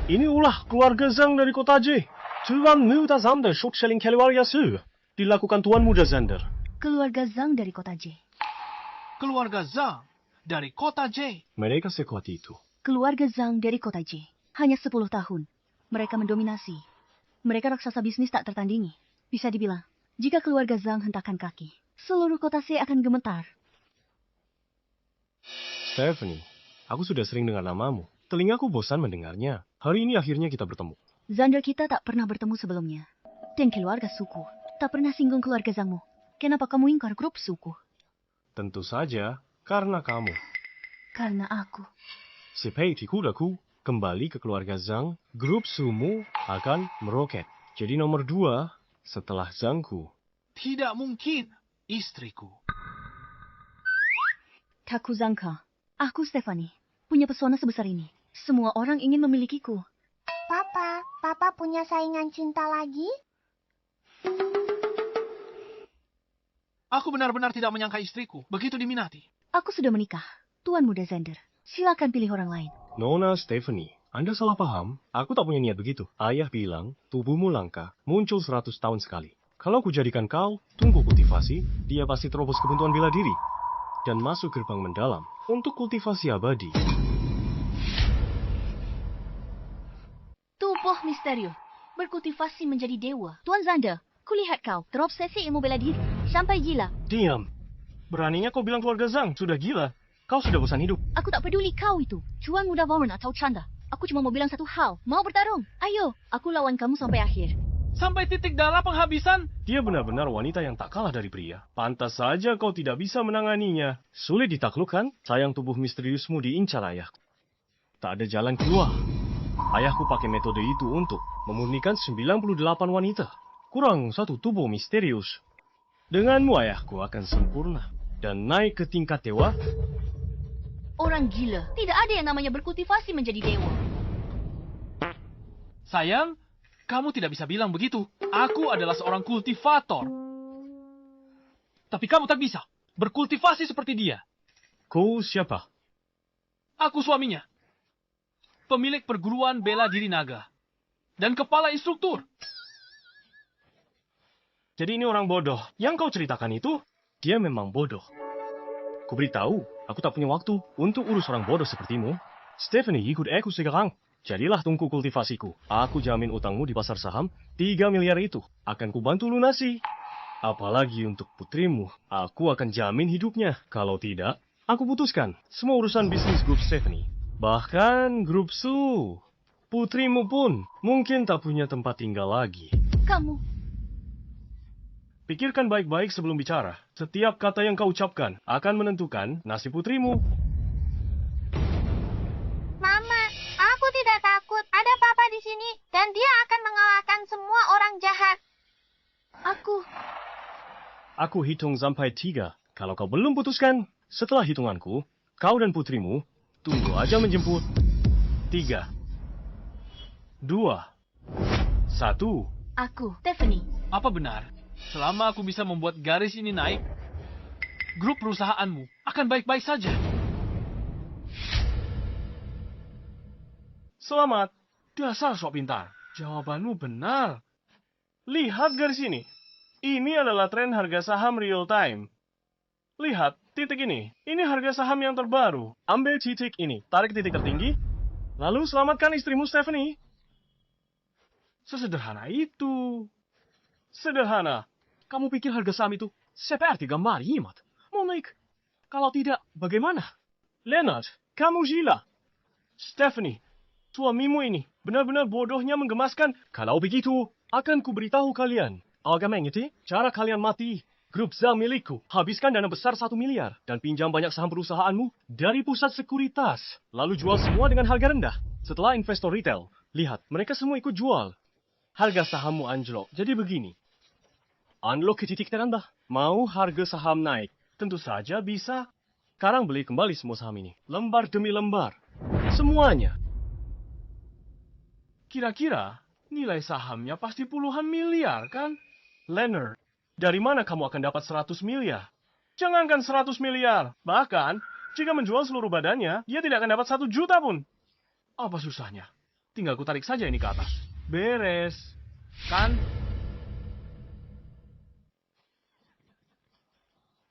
Ini ulah keluarga Zhang dari kota J. Tuan Muda Zander short-selling keluarga Su. Dilakukan Tuan Muda Zander. Keluarga Zhang dari kota J. Keluarga Zhang dari kota J. Mereka sekuat itu. Keluarga Zhang dari kota J. Hanya 10 tahun. Mereka mendominasi. Mereka raksasa bisnis tak tertandingi. Bisa dibilang, jika keluarga Zhang hentakkan kaki, seluruh kota C akan gemetar. Stephanie, aku sudah sering dengar namamu. Telingaku bosan mendengarnya. Hari ini akhirnya kita bertemu. Zander kita tak pernah bertemu sebelumnya. Dan keluarga suku tak pernah singgung keluarga Zhangmu. Kenapa kamu ingkar grup suku? Tentu saja, karena kamu. Karena aku. Seperti kudaku, kembali ke keluarga Zhang, grup sumu akan meroket. Jadi nomor 2 setelah Zhangku. Tidak mungkin, istriku. Tak kuzangka, aku Stephanie, punya pesona sebesar ini. Semua orang ingin memilikiku. Papa punya saingan cinta lagi? Aku benar-benar tidak menyangka istriku begitu diminati. Aku sudah menikah, Tuan Muda Zander. Silakan pilih orang lain. Nona Stephanie, Anda salah paham. Aku tak punya niat begitu. Ayah bilang, tubuhmu langka, muncul 100 tahun sekali. Kalau ku jadikan kau, tunggu kultivasi, dia pasti terobos kebuntuan bela diri. Dan masuk gerbang mendalam untuk kultivasi abadi. Tubuh misterius, berkultivasi menjadi dewa. Tuan Zander, kulihat kau, terobsesi ilmu bela diri, sampai gila. Diam. Beraninya kau bilang keluarga Zhang sudah gila. Kau sudah bosan hidup. Aku tak peduli kau itu. Tuan Muda Warren atau Canda. Aku cuma mau bilang satu hal. Mau bertarung? Ayo, aku lawan kamu sampai akhir. Sampai titik darah penghabisan? Dia benar-benar wanita yang tak kalah dari pria. Pantas saja kau tidak bisa menanganinya. Sulit ditaklukkan, sayang tubuh misteriusmu diincar ayahku. Tak ada jalan keluar. Ayahku pakai metode itu untuk memurnikan 98 wanita. Kurang satu tubuh misterius. Denganmu ayahku akan sempurna. Dan naik ke tingkat dewa. Orang gila. Tidak ada yang namanya berkultivasi menjadi dewa. Sayang, kamu tidak bisa bilang begitu. Aku adalah seorang kultivator. Tapi kamu tak bisa berkultivasi seperti dia. Kau siapa? Aku suaminya. Pemilik perguruan bela diri naga. Dan kepala instruktur. Jadi ini orang bodoh. Yang kau ceritakan itu, dia memang bodoh. Ku beritahu, aku tak punya waktu untuk urus orang bodoh sepertimu. Stephanie, ikut aku sekarang. Jadilah tungku kultivasiku. Aku jamin utangmu di pasar saham, 3 miliar itu. Akan kubantu lunasi. Apalagi untuk putrimu, aku akan jamin hidupnya. Kalau tidak, aku putuskan semua urusan bisnis grup Stephanie. Bahkan grup Su. Putrimu pun mungkin tak punya tempat tinggal lagi. Kamu... Pikirkan baik-baik sebelum bicara. Setiap kata yang kau ucapkan akan menentukan nasib putrimu. Mama, aku tidak takut. Ada papa di sini dan dia akan mengalahkan semua orang jahat. Aku hitung sampai 3. Kalau kau belum putuskan, setelah hitunganku, kau dan putrimu tunggu aja menjemput. 3, 2, 1. Aku, Stephanie. Apa benar? Selama aku bisa membuat garis ini naik, grup perusahaanmu akan baik-baik saja. Selamat. Dasar sok pintar. Jawabanmu benar. Lihat garis ini. Ini adalah tren harga saham real time. Lihat, titik ini. Ini harga saham yang terbaru. Ambil titik ini. Tarik titik tertinggi. Lalu selamatkan istrimu Stephanie. Sesederhana itu. Sederhana. Kamu pikir harga saham itu seperti gambar jimat? Mau naik? Kalau tidak, bagaimana? Leonard, kamu gila. Stephanie, suamimu ini benar-benar bodohnya menggemaskan. Kalau begitu, akan kuberitahu kalian. Agak mengeti, cara kalian mati. Grup Zhang milikku, habiskan dana besar 1 miliar dan pinjam banyak saham perusahaanmu dari pusat sekuritas. Lalu jual semua dengan harga rendah. Setelah investor retail, lihat, mereka semua ikut jual. Harga sahammu anjlok. Jadi begini. Unlock ke titik terendah. Mau harga saham naik? Tentu saja bisa. Sekarang beli kembali semua saham ini. Lembar demi lembar. Semuanya. Kira-kira, Nilai sahamnya pasti puluhan miliar, kan? Leonard, dari mana kamu akan dapat 100 miliar? Jangankan 100 miliar. Bahkan, jika menjual seluruh badannya, dia tidak akan dapat 1 juta pun. Apa susahnya? Tinggal ku tarik saja ini ke atas. Beres. Kan?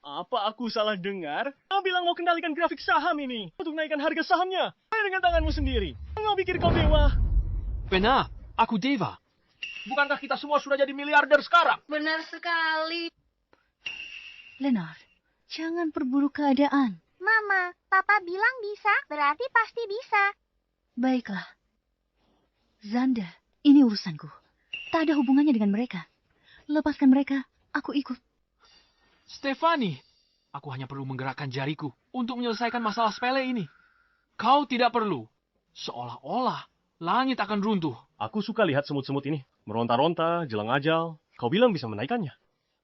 Apa aku salah dengar? Kau bilang mau kendalikan grafik saham ini untuk naikkan harga sahamnya. Ayo dengan tanganmu sendiri. Kau pikir kau dewa? Benar, aku dewa. Bukankah kita semua sudah jadi miliarder sekarang? Benar sekali. Leonard, jangan perburuk keadaan. Mama, Papa bilang bisa, berarti pasti bisa. Baiklah. Xander, ini urusanku. Tak ada hubungannya dengan mereka. Lepaskan mereka, aku ikut. Stefani, aku hanya perlu menggerakkan jariku untuk menyelesaikan masalah sepele ini. Kau tidak perlu. Seolah-olah langit akan runtuh. Aku suka lihat semut-semut ini. Meronta-ronta, jelang ajal. Kau bilang bisa menaikkannya.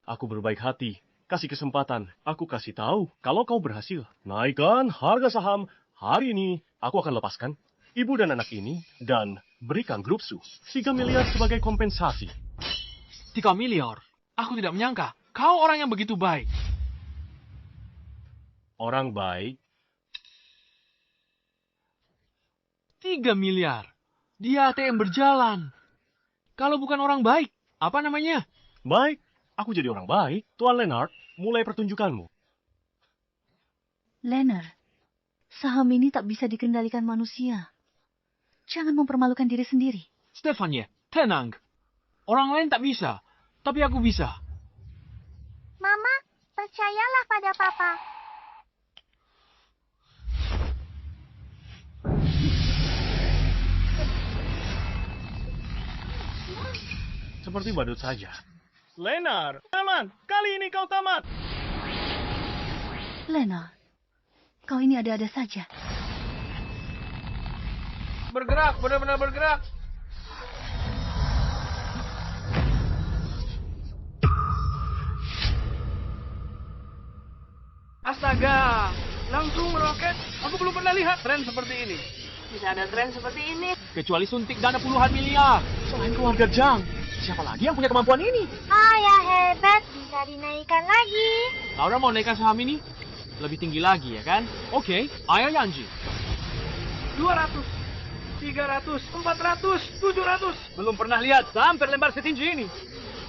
Aku berbaik hati. Kasih kesempatan. Aku kasih tahu kalau kau berhasil. Naikkan harga saham. Hari ini aku akan lepaskan ibu dan anak ini dan berikan grup Su 3 miliar sebagai kompensasi. 3 miliar? Aku tidak menyangka. Kau orang yang begitu baik. Orang baik? 3 miliar. Di ATM berjalan. Kalau bukan orang baik, apa namanya? Baik. Aku jadi orang baik. Tuan Leonard, mulai pertunjukanmu. Leonard, saham ini tak bisa dikendalikan manusia. Jangan mempermalukan diri sendiri. Stefania, tenang. Orang lain tak bisa, tapi aku bisa. Mama, percayalah pada Papa. Seperti badut saja. Leonard, tamat. Kali ini kau tamat. Leonard, kau ini ada-ada saja. Bergerak, benar-benar bergerak. Astaga, langsung meroket. Aku belum pernah lihat tren seperti ini. Bisa ada tren seperti ini. Kecuali suntik dana puluhan miliar. Selain keluarga Zhang, siapa lagi yang punya kemampuan ini? Ayah hebat, bisa dinaikkan lagi. Laura mau naikkan saham ini? Lebih tinggi lagi ya kan? Oke, Ayah Yanji. 200, 300, 400, 700. Belum pernah lihat saham terlembar setinggi ini.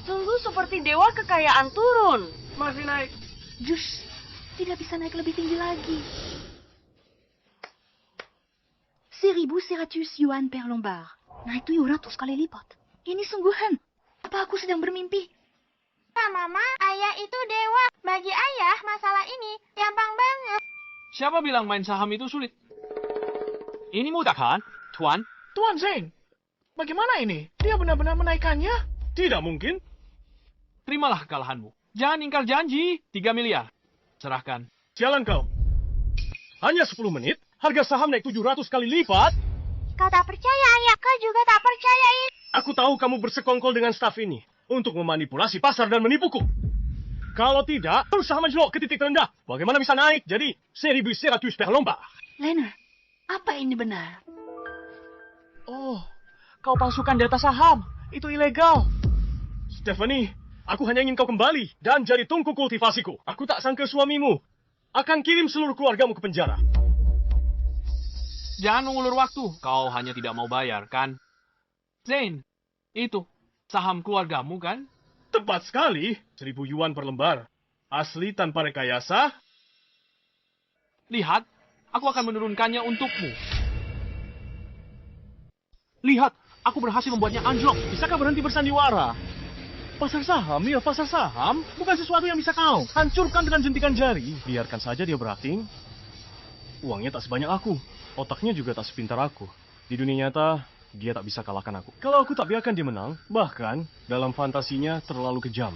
Sungguh seperti dewa kekayaan turun. Masih naik. Jus, tidak bisa naik lebih tinggi lagi. 1.100 yuan per lembar. Naik 700 kali lipat. Ini sungguhan. Apa aku sedang bermimpi? Mama, ayah itu dewa. Bagi ayah, masalah ini gampang banget. Siapa bilang main saham itu sulit? Ini mudah kan, Tuan? Tuan Zane, bagaimana ini? Dia benar-benar menaikkannya? Tidak mungkin. Terimalah kekalahanmu. Jangan ingkar janji. 3 miliar. Serahkan. Jalan kau. Hanya 10 menit, harga saham naik 700 kali lipat. Kau tak percaya, ayah. Kau juga tak percaya ini. Aku tahu kamu bersekongkol dengan staf ini untuk memanipulasi pasar dan menipuku. Kalau tidak, saham anjlok ke titik terendah. Bagaimana bisa naik jadi 1.100 per lembar? Leonard, apa ini benar? Oh, kau palsukan data saham. Itu ilegal. Stephanie, aku hanya ingin kau kembali dan jadi tungku kultivasiku. Aku tak sangka suamimu akan kirim seluruh keluargamu ke penjara. Jangan mengulur waktu. Kau hanya tidak mau bayar, kan? Zane, itu saham keluargamu, kan? Tepat sekali. 1.000 yuan per lembar. Asli tanpa rekayasa. Lihat, aku akan menurunkannya untukmu. Lihat, aku berhasil membuatnya anjlok. Bisakah berhenti bersandiwara? Pasar saham, ya pasar saham. Bukan sesuatu yang bisa kau hancurkan dengan jentikan jari. Biarkan saja dia berakting. Uangnya tak sebanyak aku. Otaknya juga tak sepintar aku. Di dunia nyata, dia tak bisa kalahkan aku. Kalau aku tak biarkan dia menang, bahkan dalam fantasinya terlalu kejam.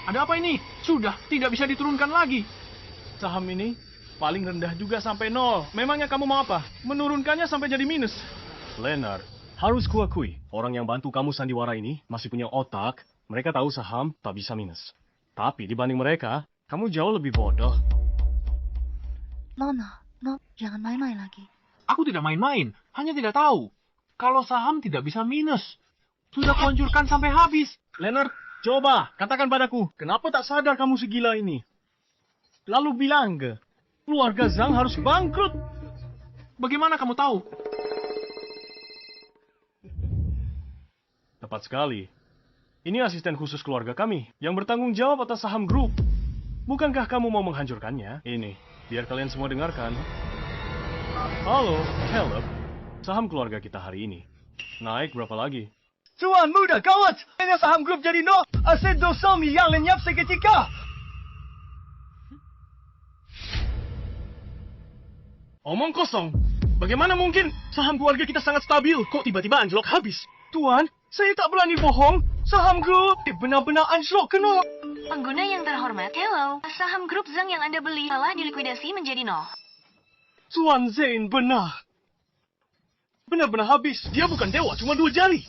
Ada apa ini? Sudah, tidak bisa diturunkan lagi. Saham ini paling rendah juga sampai 0. Memangnya kamu mau apa? Menurunkannya sampai jadi minus. Leonard, harus kuakui, orang yang bantu kamu sandiwara ini masih punya otak. Mereka tahu saham tak bisa minus. Tapi dibanding mereka, kamu jauh lebih bodoh. Lona, no, jangan main-main lagi. Aku tidak main-main, hanya tidak tahu. Kalau saham tidak bisa minus. Sudah kuhancurkan sampai habis. Leonard, coba katakan padaku, kenapa tak sadar kamu segila ini? Lalu bilang ke, keluarga Zhang harus bangkrut. Bagaimana kamu tahu? Tepat sekali. Ini asisten khusus keluarga kami yang bertanggung jawab atas saham grup. Bukankah kamu mau menghancurkannya? Ini, biar kalian semua dengarkan. Halo, Caleb. Saham keluarga kita hari ini naik berapa lagi? Tuan muda gawat! Ini saham grup jadi nol. Aset 200 miliar lenyap seketika. Omong kosong. Bagaimana mungkin? Saham keluarga kita sangat stabil. Kok tiba-tiba anjlok habis? Tuan, saya tak berani bohong. Saham grup benar-benar anjlok ke nol. Pengguna yang terhormat, hello. Saham grup Zhang yang Anda beli telah dilikuidasi menjadi nol. Tuan Zane benar. Benar-benar habis. Dia bukan dewa, cuma 2 jari.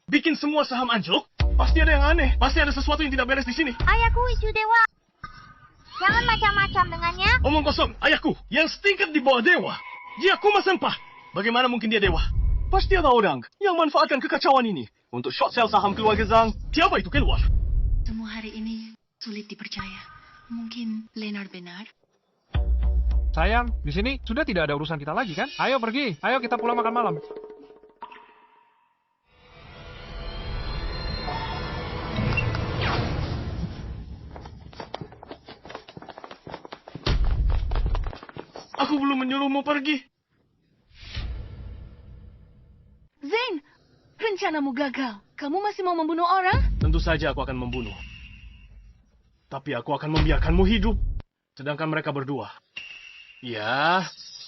Bikin semua saham anjlok? Pasti ada yang aneh. Pasti ada sesuatu yang tidak beres di sini. Ayahku itu dewa. Jangan macam-macam dengannya. Omong kosong, ayahku yang setingkat di bawah dewa. Dia kumas sampah. Bagaimana mungkin dia dewa? Pasti ada orang yang manfaatkan kekacauan ini untuk short sell saham keluarga Zhang. Siapa itu keluar? Semua hari ini sulit dipercaya. Mungkin Leonard benar. Sayang, di sini sudah tidak ada urusan kita lagi kan? Ayo pergi, ayo kita pulang makan malam. Aku belum menyuruhmu pergi. Zane, rencanamu gagal. Kamu masih mau membunuh orang? Tentu saja aku akan membunuh. Tapi aku akan membiarkanmu hidup. Sedangkan mereka berdua. Ya,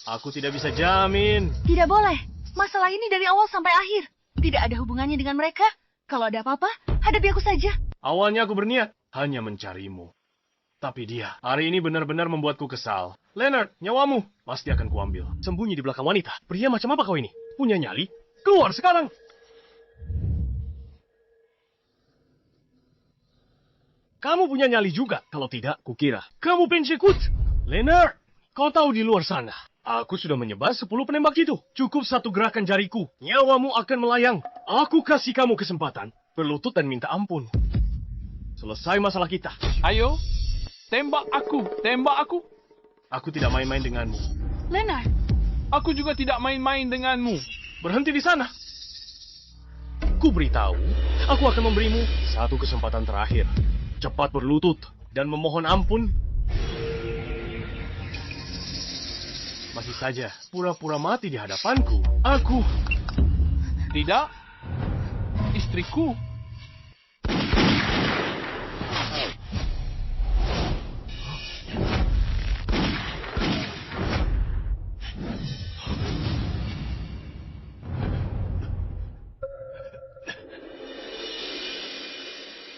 aku tidak bisa jamin. Tidak boleh. Masalah ini dari awal sampai akhir. Tidak ada hubungannya dengan mereka. Kalau ada apa-apa, hadapi aku saja. Awalnya aku berniat hanya mencarimu. Tapi dia hari ini benar-benar membuatku kesal. Leonard, nyawamu pasti akan kuambil. Sembunyi di belakang wanita. Pria macam apa kau ini? Punya nyali? Keluar sekarang! Kamu punya nyali juga. Kalau tidak, kukira kamu pensekut. Leonard, kau tahu di luar sana, aku sudah menyebar 10 penembak itu. Cukup 1 gerakan jariku, nyawamu akan melayang. Aku kasih kamu kesempatan, berlutut dan minta ampun. Selesai masalah kita. Ayo, tembak aku, tembak aku. Aku tidak main-main denganmu. Leonard. Aku juga tidak main-main denganmu. Berhenti di sana. Ku beritahu, aku akan memberimu 1 kesempatan terakhir. Cepat berlutut dan memohon ampun. Masih saja pura-pura mati di hadapanku. Aku. Tidak. Istriku.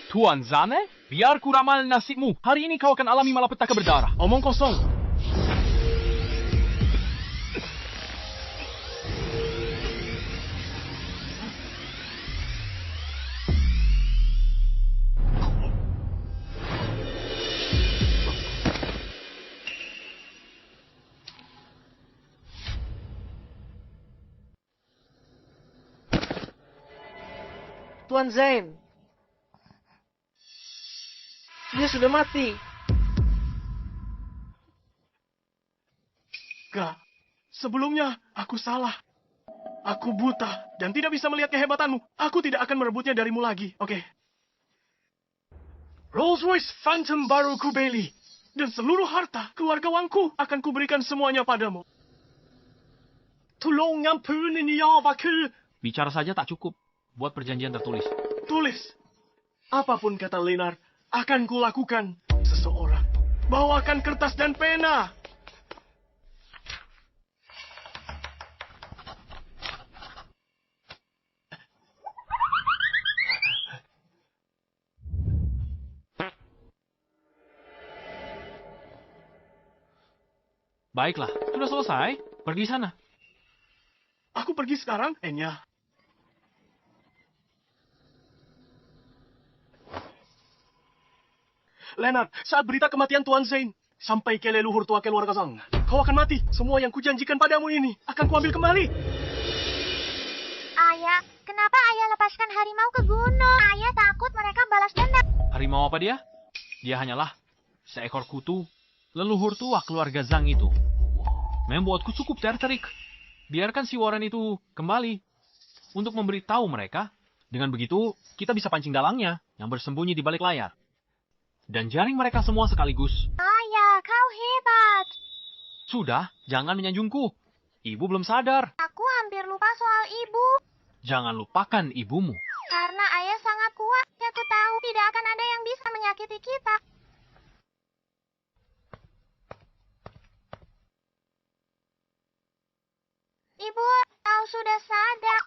Tuan Zane, biar ku ramal nasibmu. Hari ini kau akan alami malapetaka berdarah. Omong kosong. Tuan Zane. Dia sudah mati. Gak. Sebelumnya, aku salah. Aku buta dan tidak bisa melihat kehebatanmu. Aku tidak akan merebutnya darimu lagi, oke? Rolls-Royce Phantom baru ku beli. Dan seluruh harta keluarga Wangku akan kuberikan semuanya padamu. Tolong ampuni nyawaku. Bicara saja tak cukup. Buat perjanjian tertulis. Tulis. Apapun kata Leonard, akan kulakukan. Seseorang, bawakan kertas dan pena. Baiklah, sudah selesai. Pergi sana. Aku pergi sekarang, Enya. Leonard, saat berita kematian Tuan Zane, sampai ke leluhur tua keluarga Zhang. kau akan mati. Semua yang kujanjikan padamu ini akan kuambil kembali. Ayah, kenapa ayah lepaskan harimau ke gunung? Ayah takut mereka balas dendam. Harimau apa dia? Dia hanyalah seekor kutu, leluhur tua keluarga Zhang itu. Membuatku cukup tertarik. Biarkan si Warren itu kembali untuk memberitahu mereka. Dengan begitu, kita bisa pancing dalangnya yang bersembunyi di balik layar. Dan jaring mereka semua sekaligus. Ayah, kau hebat. Sudah, jangan menyanjungku. Ibu belum sadar. Aku hampir lupa soal ibu. Jangan lupakan ibumu. Karena ayah sangat kuat. Aku tahu tidak akan ada yang bisa menyakiti kita. Ibu, kau sudah sadar.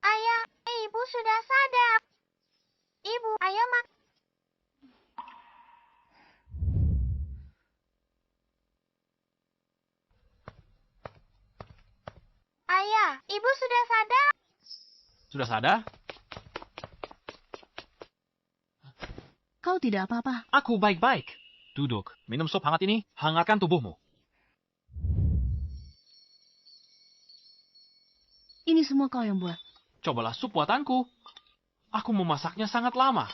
Ayah, ibu sudah sadar. Ibu, ayo mak. Ayah, ibu sudah sadar. Sudah sadar? Kau tidak apa-apa. Aku baik-baik. Duduk, minum sup hangat ini, hangatkan tubuhmu. Ini semua kau yang buat. Cobalah sup buatanku. Aku memasaknya sangat lama.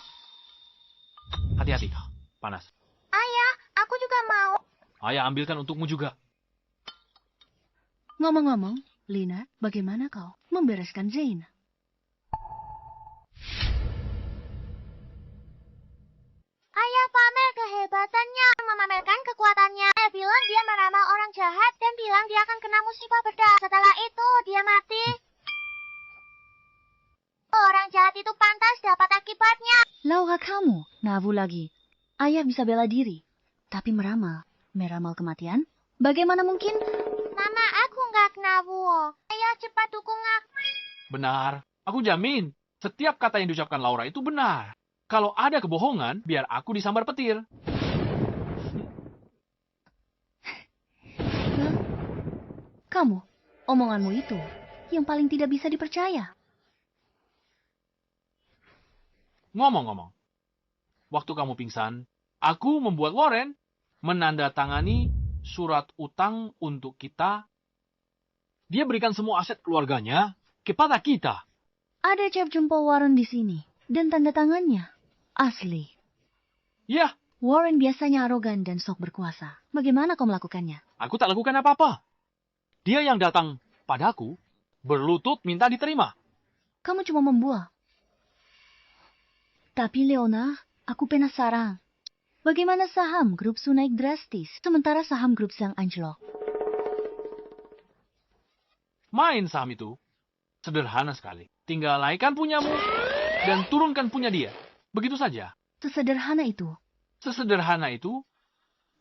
Hati-hati, panas. Ayah, aku juga mau. Ayah ambilkan untukmu juga. Ngomong-ngomong, Lina, bagaimana kau membereskan Zane? Ayah pamer kehebatannya, memamerkan kekuatannya. Dia bilang dia meramal orang jahat dan bilang dia akan kena musibah berat. Setelah itu, dia mati. Orang jahat itu pantas dapat akibatnya. Laura kamu, Navu lagi. Ayah bisa bela diri, tapi meramal kematian? Bagaimana mungkin? Mama, aku nggak Navu. Ayah cepat dukung aku. Benar, aku jamin. Setiap kata yang diucapkan Laura itu benar. Kalau ada kebohongan, biar aku disambar petir. Kamu, omonganmu itu yang paling tidak bisa dipercaya. Ngomong-ngomong, waktu kamu pingsan, aku membuat Warren menandatangani surat utang untuk kita. Dia berikan semua aset keluarganya kepada kita. Ada cap jempol Warren di sini, dan tanda tangannya asli. Ya. Warren biasanya arogan dan sok berkuasa. Bagaimana kau melakukannya? Aku tak lakukan apa-apa. Dia yang datang padaku, berlutut minta diterima. Kamu cuma membual. Tapi Leona, aku penasaran. Bagaimana saham grup Su naik drastis, sementara saham grup Zhang anjlok? Main saham itu sederhana sekali. Tinggal naikkan punyamu dan turunkan punya dia. Begitu saja. Sesederhana itu? Sesederhana itu?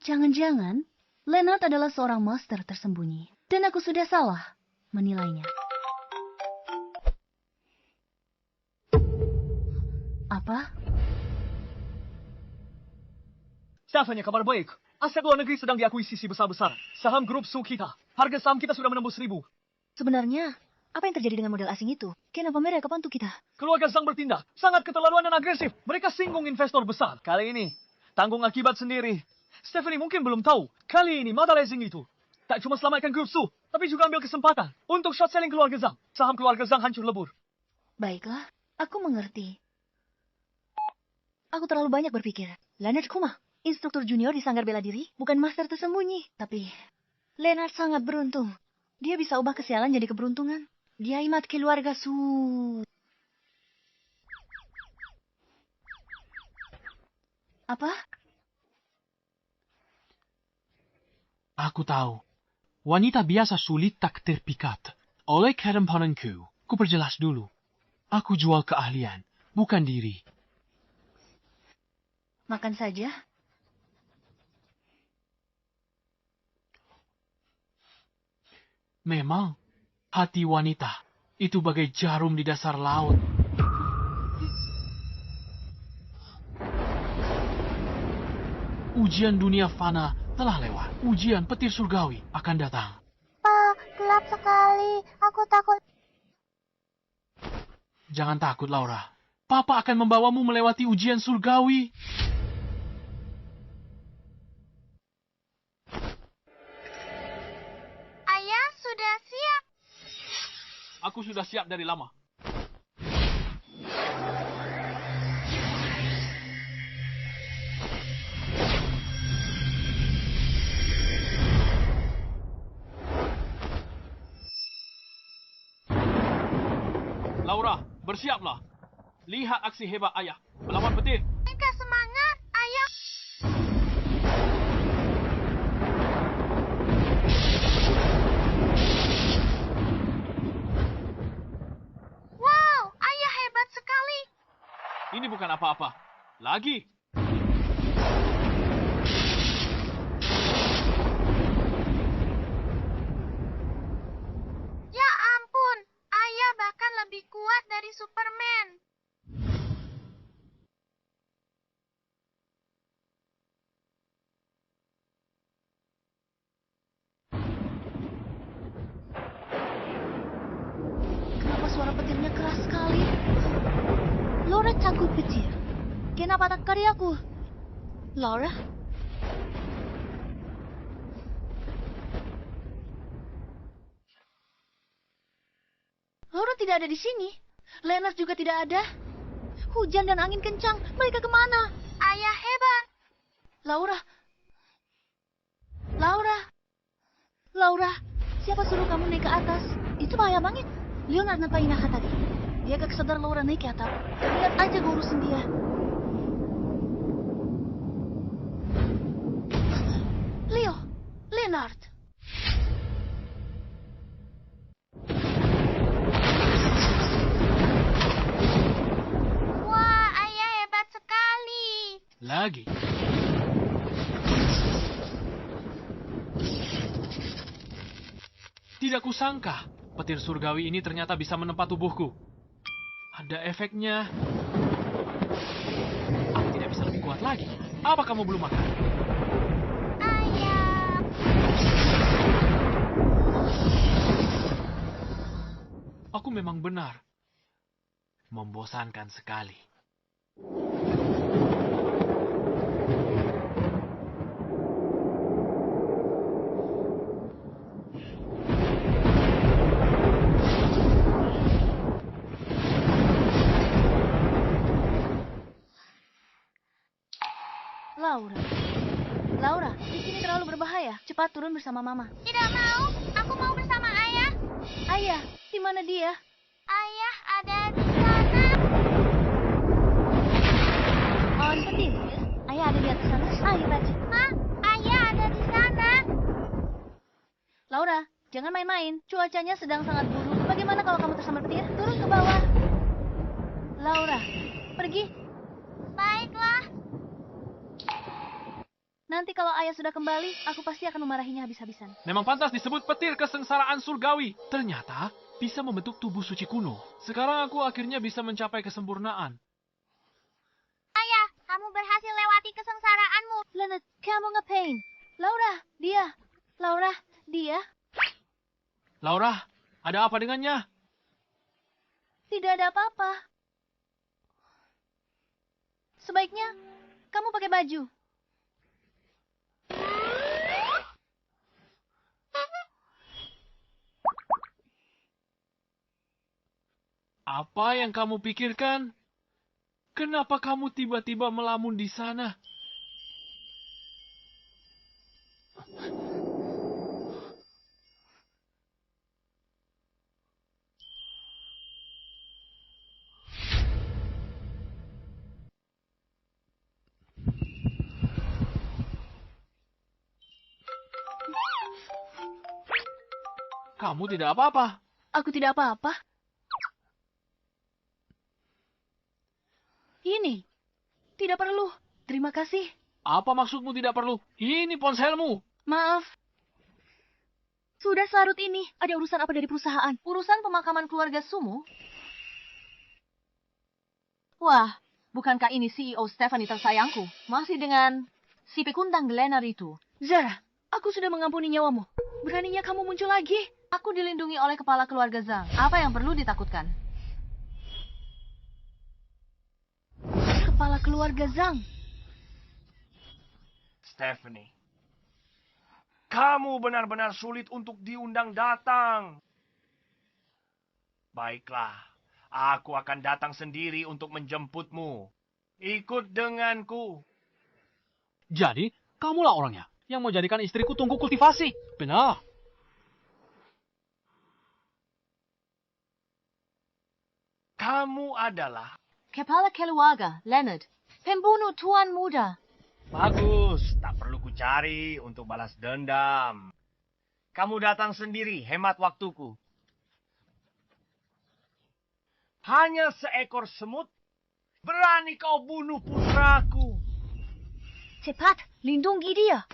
Jangan-jangan Leonard adalah seorang master tersembunyi. Dan aku sudah salah menilainya. Apa? Stephanie, kabar baik. Aset luar negeri sedang diakuisisi besar-besaran. Saham grup Su kita. Harga saham kita sudah menembus 1.000. Sebenarnya, apa yang terjadi dengan model asing itu? Kenapa mereka bantu kita? Keluarga Zhang bertindak sangat keterlaluan dan agresif. Mereka singgung investor besar. Kali ini, tanggung akibat sendiri. Stephanie mungkin belum tahu. Kali ini, mata lezing itu tak cuma selamatkan grup Su, tapi juga ambil kesempatan untuk short selling keluarga Zhang. Saham keluarga Zhang hancur lebur. Baiklah, aku mengerti. Aku terlalu banyak berpikir. Leonard Kuma, instruktur junior di sanggar bela diri, bukan master tersembunyi. Tapi, Leonard sangat beruntung. Dia bisa ubah kesialan jadi keberuntungan. Dia imat keluarga Su. Apa? Aku tahu. Wanita biasa sulit tak terpikat. Oleh kerenpananku, ku perjelas dulu. Aku jual keahlian, bukan diri. Makan saja. Memang, hati wanita itu bagai jarum di dasar laut. Ujian dunia fana telah lewat. Ujian petir surgawi akan datang. Gelap sekali. Aku takut. Jangan takut, Laura. Papa akan membawamu melewati ujian surgawi. Aku sudah siap dari lama. Laura, bersiaplah. Lihat aksi hebat ayah melawan petir. Mereka semangat, ayah. Wow, ayah hebat sekali. Ini bukan apa-apa. Lagi. Ya ampun, ayah bahkan lebih kuat dari Superman. Kenapa suara petirnya keras sekali? Laura takut petir. Kenapa tak kari aku? Laura? Laura tidak ada di sini. Leonard juga tidak ada. Hujan dan angin kencang. Mereka kemana? Ayah hebat. Laura. Laura. Laura. Siapa suruh kamu naik ke atas? Itu bahaya banget. Leonard ngapain tadi? Dia gak sadar Laura naik ke atap. Lihat aja gue urusin dia. Leonard. Wah, ayah hebat sekali. Lagi. Tidak kusangka, petir surgawi ini ternyata bisa menempa tubuhku. Ada efeknya. Aku tidak bisa lebih kuat lagi. Apa kamu belum makan? Ayah. Aku memang benar. Membosankan sekali. Laura, di sini terlalu berbahaya. Cepat turun bersama Mama. Tidak mau, aku mau bersama ayah. Ayah, di mana dia? Ayah ada di sana. On petir. Ayah ada di atas sana. Ayo baca. Ma, ayah ada di sana. Laura, jangan main-main. Cuacanya sedang sangat buruk. Bagaimana kalau kamu tersambar petir? Turun ke bawah. Laura, pergi. Baiklah. Nanti kalau ayah sudah kembali, aku pasti akan memarahinya habis-habisan. Memang pantas disebut petir kesengsaraan surgawi. Ternyata bisa membentuk tubuh suci kuno. Sekarang aku akhirnya bisa mencapai kesempurnaan. Ayah, kamu berhasil lewati kesengsaraanmu. Leonard, kamu ngapain? Laura, dia. Laura, dia. Laura, ada apa dengannya? Tidak ada apa-apa. Sebaiknya kamu pakai baju. Apa yang kamu pikirkan? Kenapa kamu tiba-tiba melamun di sana? Kamu tidak apa-apa. Aku tidak apa-apa. Ini. Tidak perlu. Terima kasih. Apa maksudmu tidak perlu? Ini ponselmu. Maaf. Sudah selarut ini. Ada urusan apa dari perusahaan? Urusan pemakaman keluarga Sumu? Wah, bukankah ini CEO Stephanie tersayangku? Masih dengan si pekundang Glennar itu. Zara, aku sudah mengampuni nyawamu. Beraninya kamu muncul lagi. Aku dilindungi oleh kepala keluarga Zhang. Apa yang perlu ditakutkan? Kepala keluarga Zhang. Stephanie, kamu benar-benar sulit untuk diundang datang. Baiklah, aku akan datang sendiri untuk menjemputmu. Ikut denganku. Jadi, kamulah orangnya yang mau jadikan istriku tunggu kultivasi. Benar. Kamu adalah... Kepala keluarga, Leonard. Pembunuh tuan muda. Bagus, tak perlu kucari untuk balas dendam. Kamu datang sendiri, hemat waktuku. Hanya seekor semut, berani kau bunuh putraku. Cepat, lindungi dia.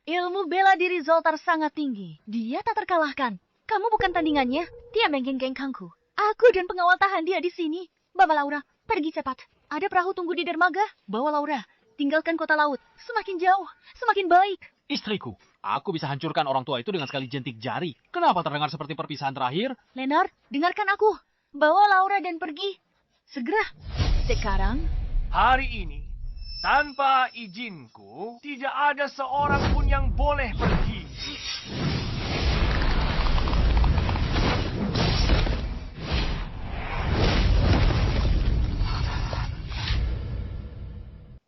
Ilmu bela diri Zoltar sangat tinggi. Dia tak terkalahkan. Kamu bukan tandingannya. Dia menggeng-gengkanku. Aku dan pengawal tahan dia di sini. Bawa Laura, pergi cepat. Ada perahu tunggu di dermaga. Bawa Laura. Tinggalkan kota laut. Semakin jauh, semakin baik. Istriku, aku bisa hancurkan orang tua itu dengan sekali jentik jari. Kenapa terdengar seperti perpisahan terakhir? Leonard, dengarkan aku. Bawa Laura dan pergi. Segera. Sekarang. Hari ini, tanpa izinku, tidak ada seorang pun yang boleh pergi.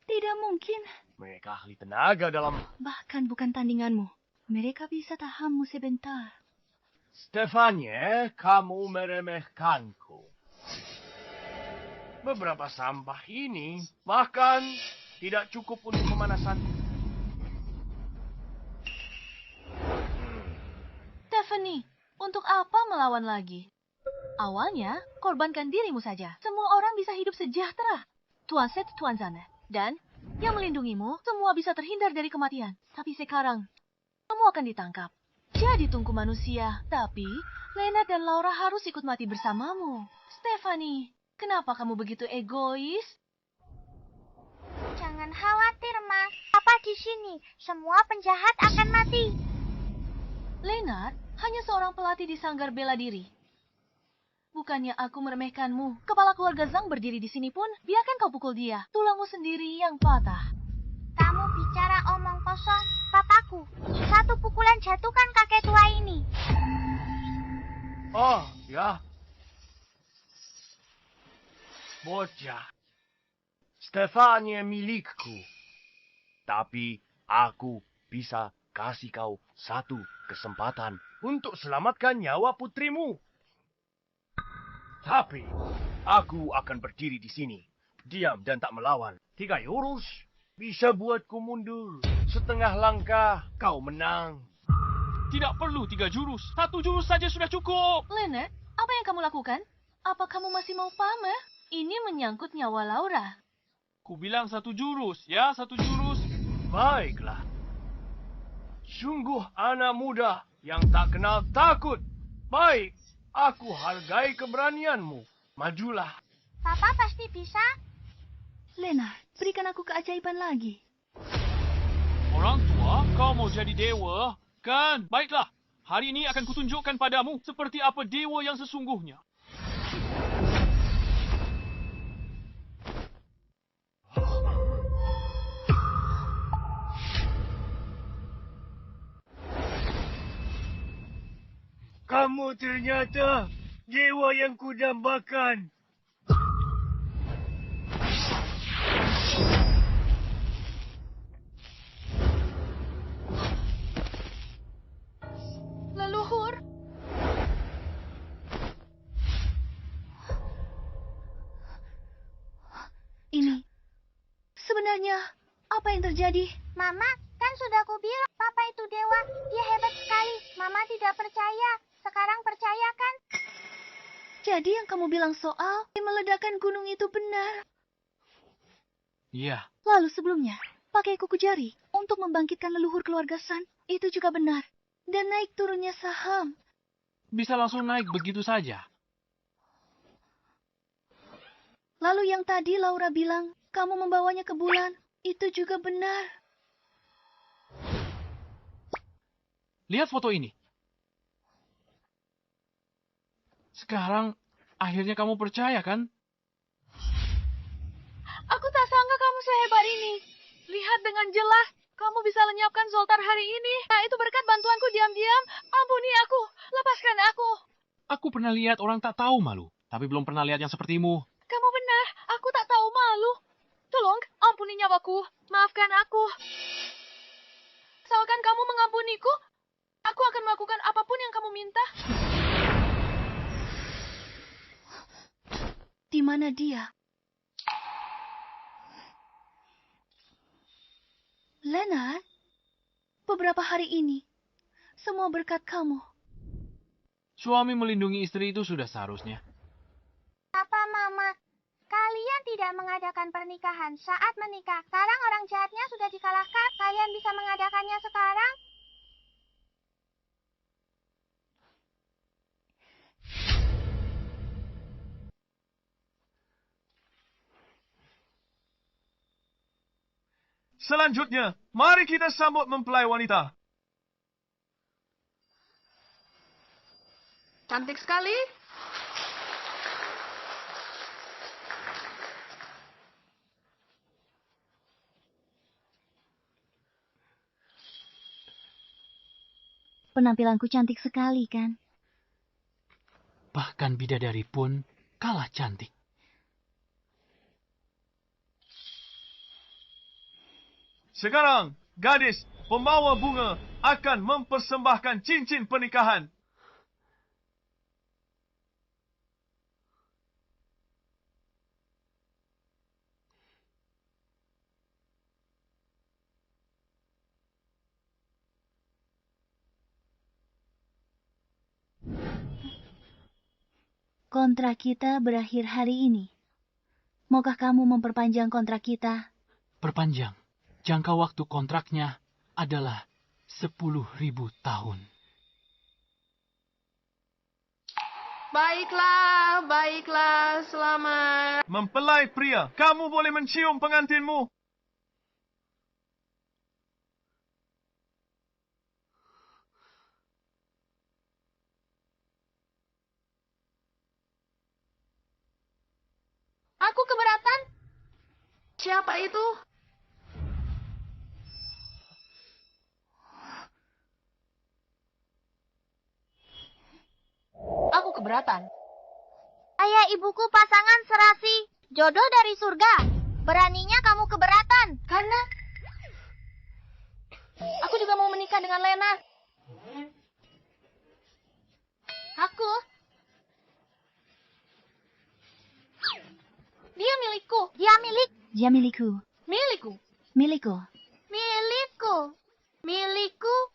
Tidak mungkin. Mereka ahli tenaga dalam... Bahkan bukan tandinganmu. Mereka bisa tahanmu sebentar. Stefanie, kamu meremehkanku. Beberapa sampah ini bahkan tidak cukup untuk pemanasan. Stephanie, untuk apa melawan lagi? Awalnya, korbankan dirimu saja. Semua orang bisa hidup sejahtera. Tuan Set, Tuan Zana. Dan yang melindungimu, semua bisa terhindar dari kematian. Tapi sekarang, kamu akan ditangkap. Jadi tunggu manusia. Tapi, Lena dan Laura harus ikut mati bersamamu. Stephanie, kenapa kamu begitu egois? Jangan khawatir, Ma. Papa di sini. Semua penjahat akan mati. Leonard hanya seorang pelatih di sanggar bela diri. Bukannya aku meremehkanmu. Kepala keluarga Zhang berdiri di sini pun, biarkan kau pukul dia. Tulangmu sendiri yang patah. Kamu bicara omong kosong. Papaku, satu pukulan jatuhkan kakek tua ini. Oh, ya. Bocah. Stefanie milikku. Tapi aku bisa kasih kau satu kesempatan untuk selamatkan nyawa putrimu. Tapi, aku akan berdiri di sini, diam dan tak melawan. 3 jurus bisa buatku mundur. Setengah langkah, kau menang. Tidak perlu 3 jurus. 1 jurus saja sudah cukup. Leonard, apa yang kamu lakukan? Apa kamu masih mau pamer? Ini menyangkut nyawa Laura. Ku bilang 1 jurus, ya 1 jurus. Baiklah. Sungguh anak muda yang tak kenal takut. Baik. Aku hargai keberanianmu. Majulah. Papa pasti bisa. Lena, berikan aku keajaiban lagi. Orang tua, kau mau jadi dewa? Kan? Baiklah. Hari ini akan kutunjukkan padamu seperti apa dewa yang sesungguhnya. Kamu ternyata dewa yang kudambakan. Leluhur. Ini. Sebenarnya, apa yang terjadi? Mama, kan sudah kubilang Papa itu dewa. Dia hebat sekali. Mama tidak percaya. Sekarang percaya kan? Jadi yang kamu bilang soal meledakan gunung itu benar. Iya. Lalu sebelumnya, pakai kuku jari untuk membangkitkan leluhur keluarga San. Itu juga benar. Dan naik turunnya saham. Bisa langsung naik begitu saja. Lalu yang tadi Laura bilang, kamu membawanya ke bulan. Itu juga benar. Lihat foto ini. Sekarang, akhirnya kamu percaya kan? Aku tak sangka kamu sehebat ini. Lihat dengan jelas, kamu bisa lenyapkan Zoltar hari ini. Nah, itu berkat bantuanku diam-diam. Ampuni aku. Aku pernah lihat orang tak tahu malu, tapi belum pernah lihat yang sepertimu. Kamu benar, aku tak tahu malu. Tolong, ampuni nyawaku. Maafkan aku. Asalkan kamu mengampuniku, aku akan melakukan apapun yang kamu minta. Di mana dia? Leonard, beberapa hari ini, semua berkat kamu. Suami melindungi istri itu sudah seharusnya. Papa, Mama, kalian tidak mengadakan pernikahan saat menikah. Sekarang orang jahatnya sudah dikalahkan. Kalian bisa mengadakannya sekarang? Selanjutnya, mari kita sambut mempelai wanita. Cantik sekali. Penampilanku cantik sekali, kan? Bahkan bidadari pun kalah cantik. Sekarang, gadis pembawa bunga akan mempersembahkan cincin pernikahan. Kontrak kita berakhir hari ini. Maukah kamu memperpanjang kontrak kita? Perpanjang. Jangka waktu kontraknya adalah 10.000 tahun. Baiklah, selamat. Mempelai pria, kamu boleh mencium pengantinmu. Aku keberatan. Siapa itu? Aku keberatan. Ayah ibuku pasangan serasi. Jodoh dari surga. Beraninya kamu keberatan. Karena aku juga mau menikah dengan Lena. Aku. Dia milikku. Dia milik. Dia milikku. Milikku. Milikku. Milikku. Milikku.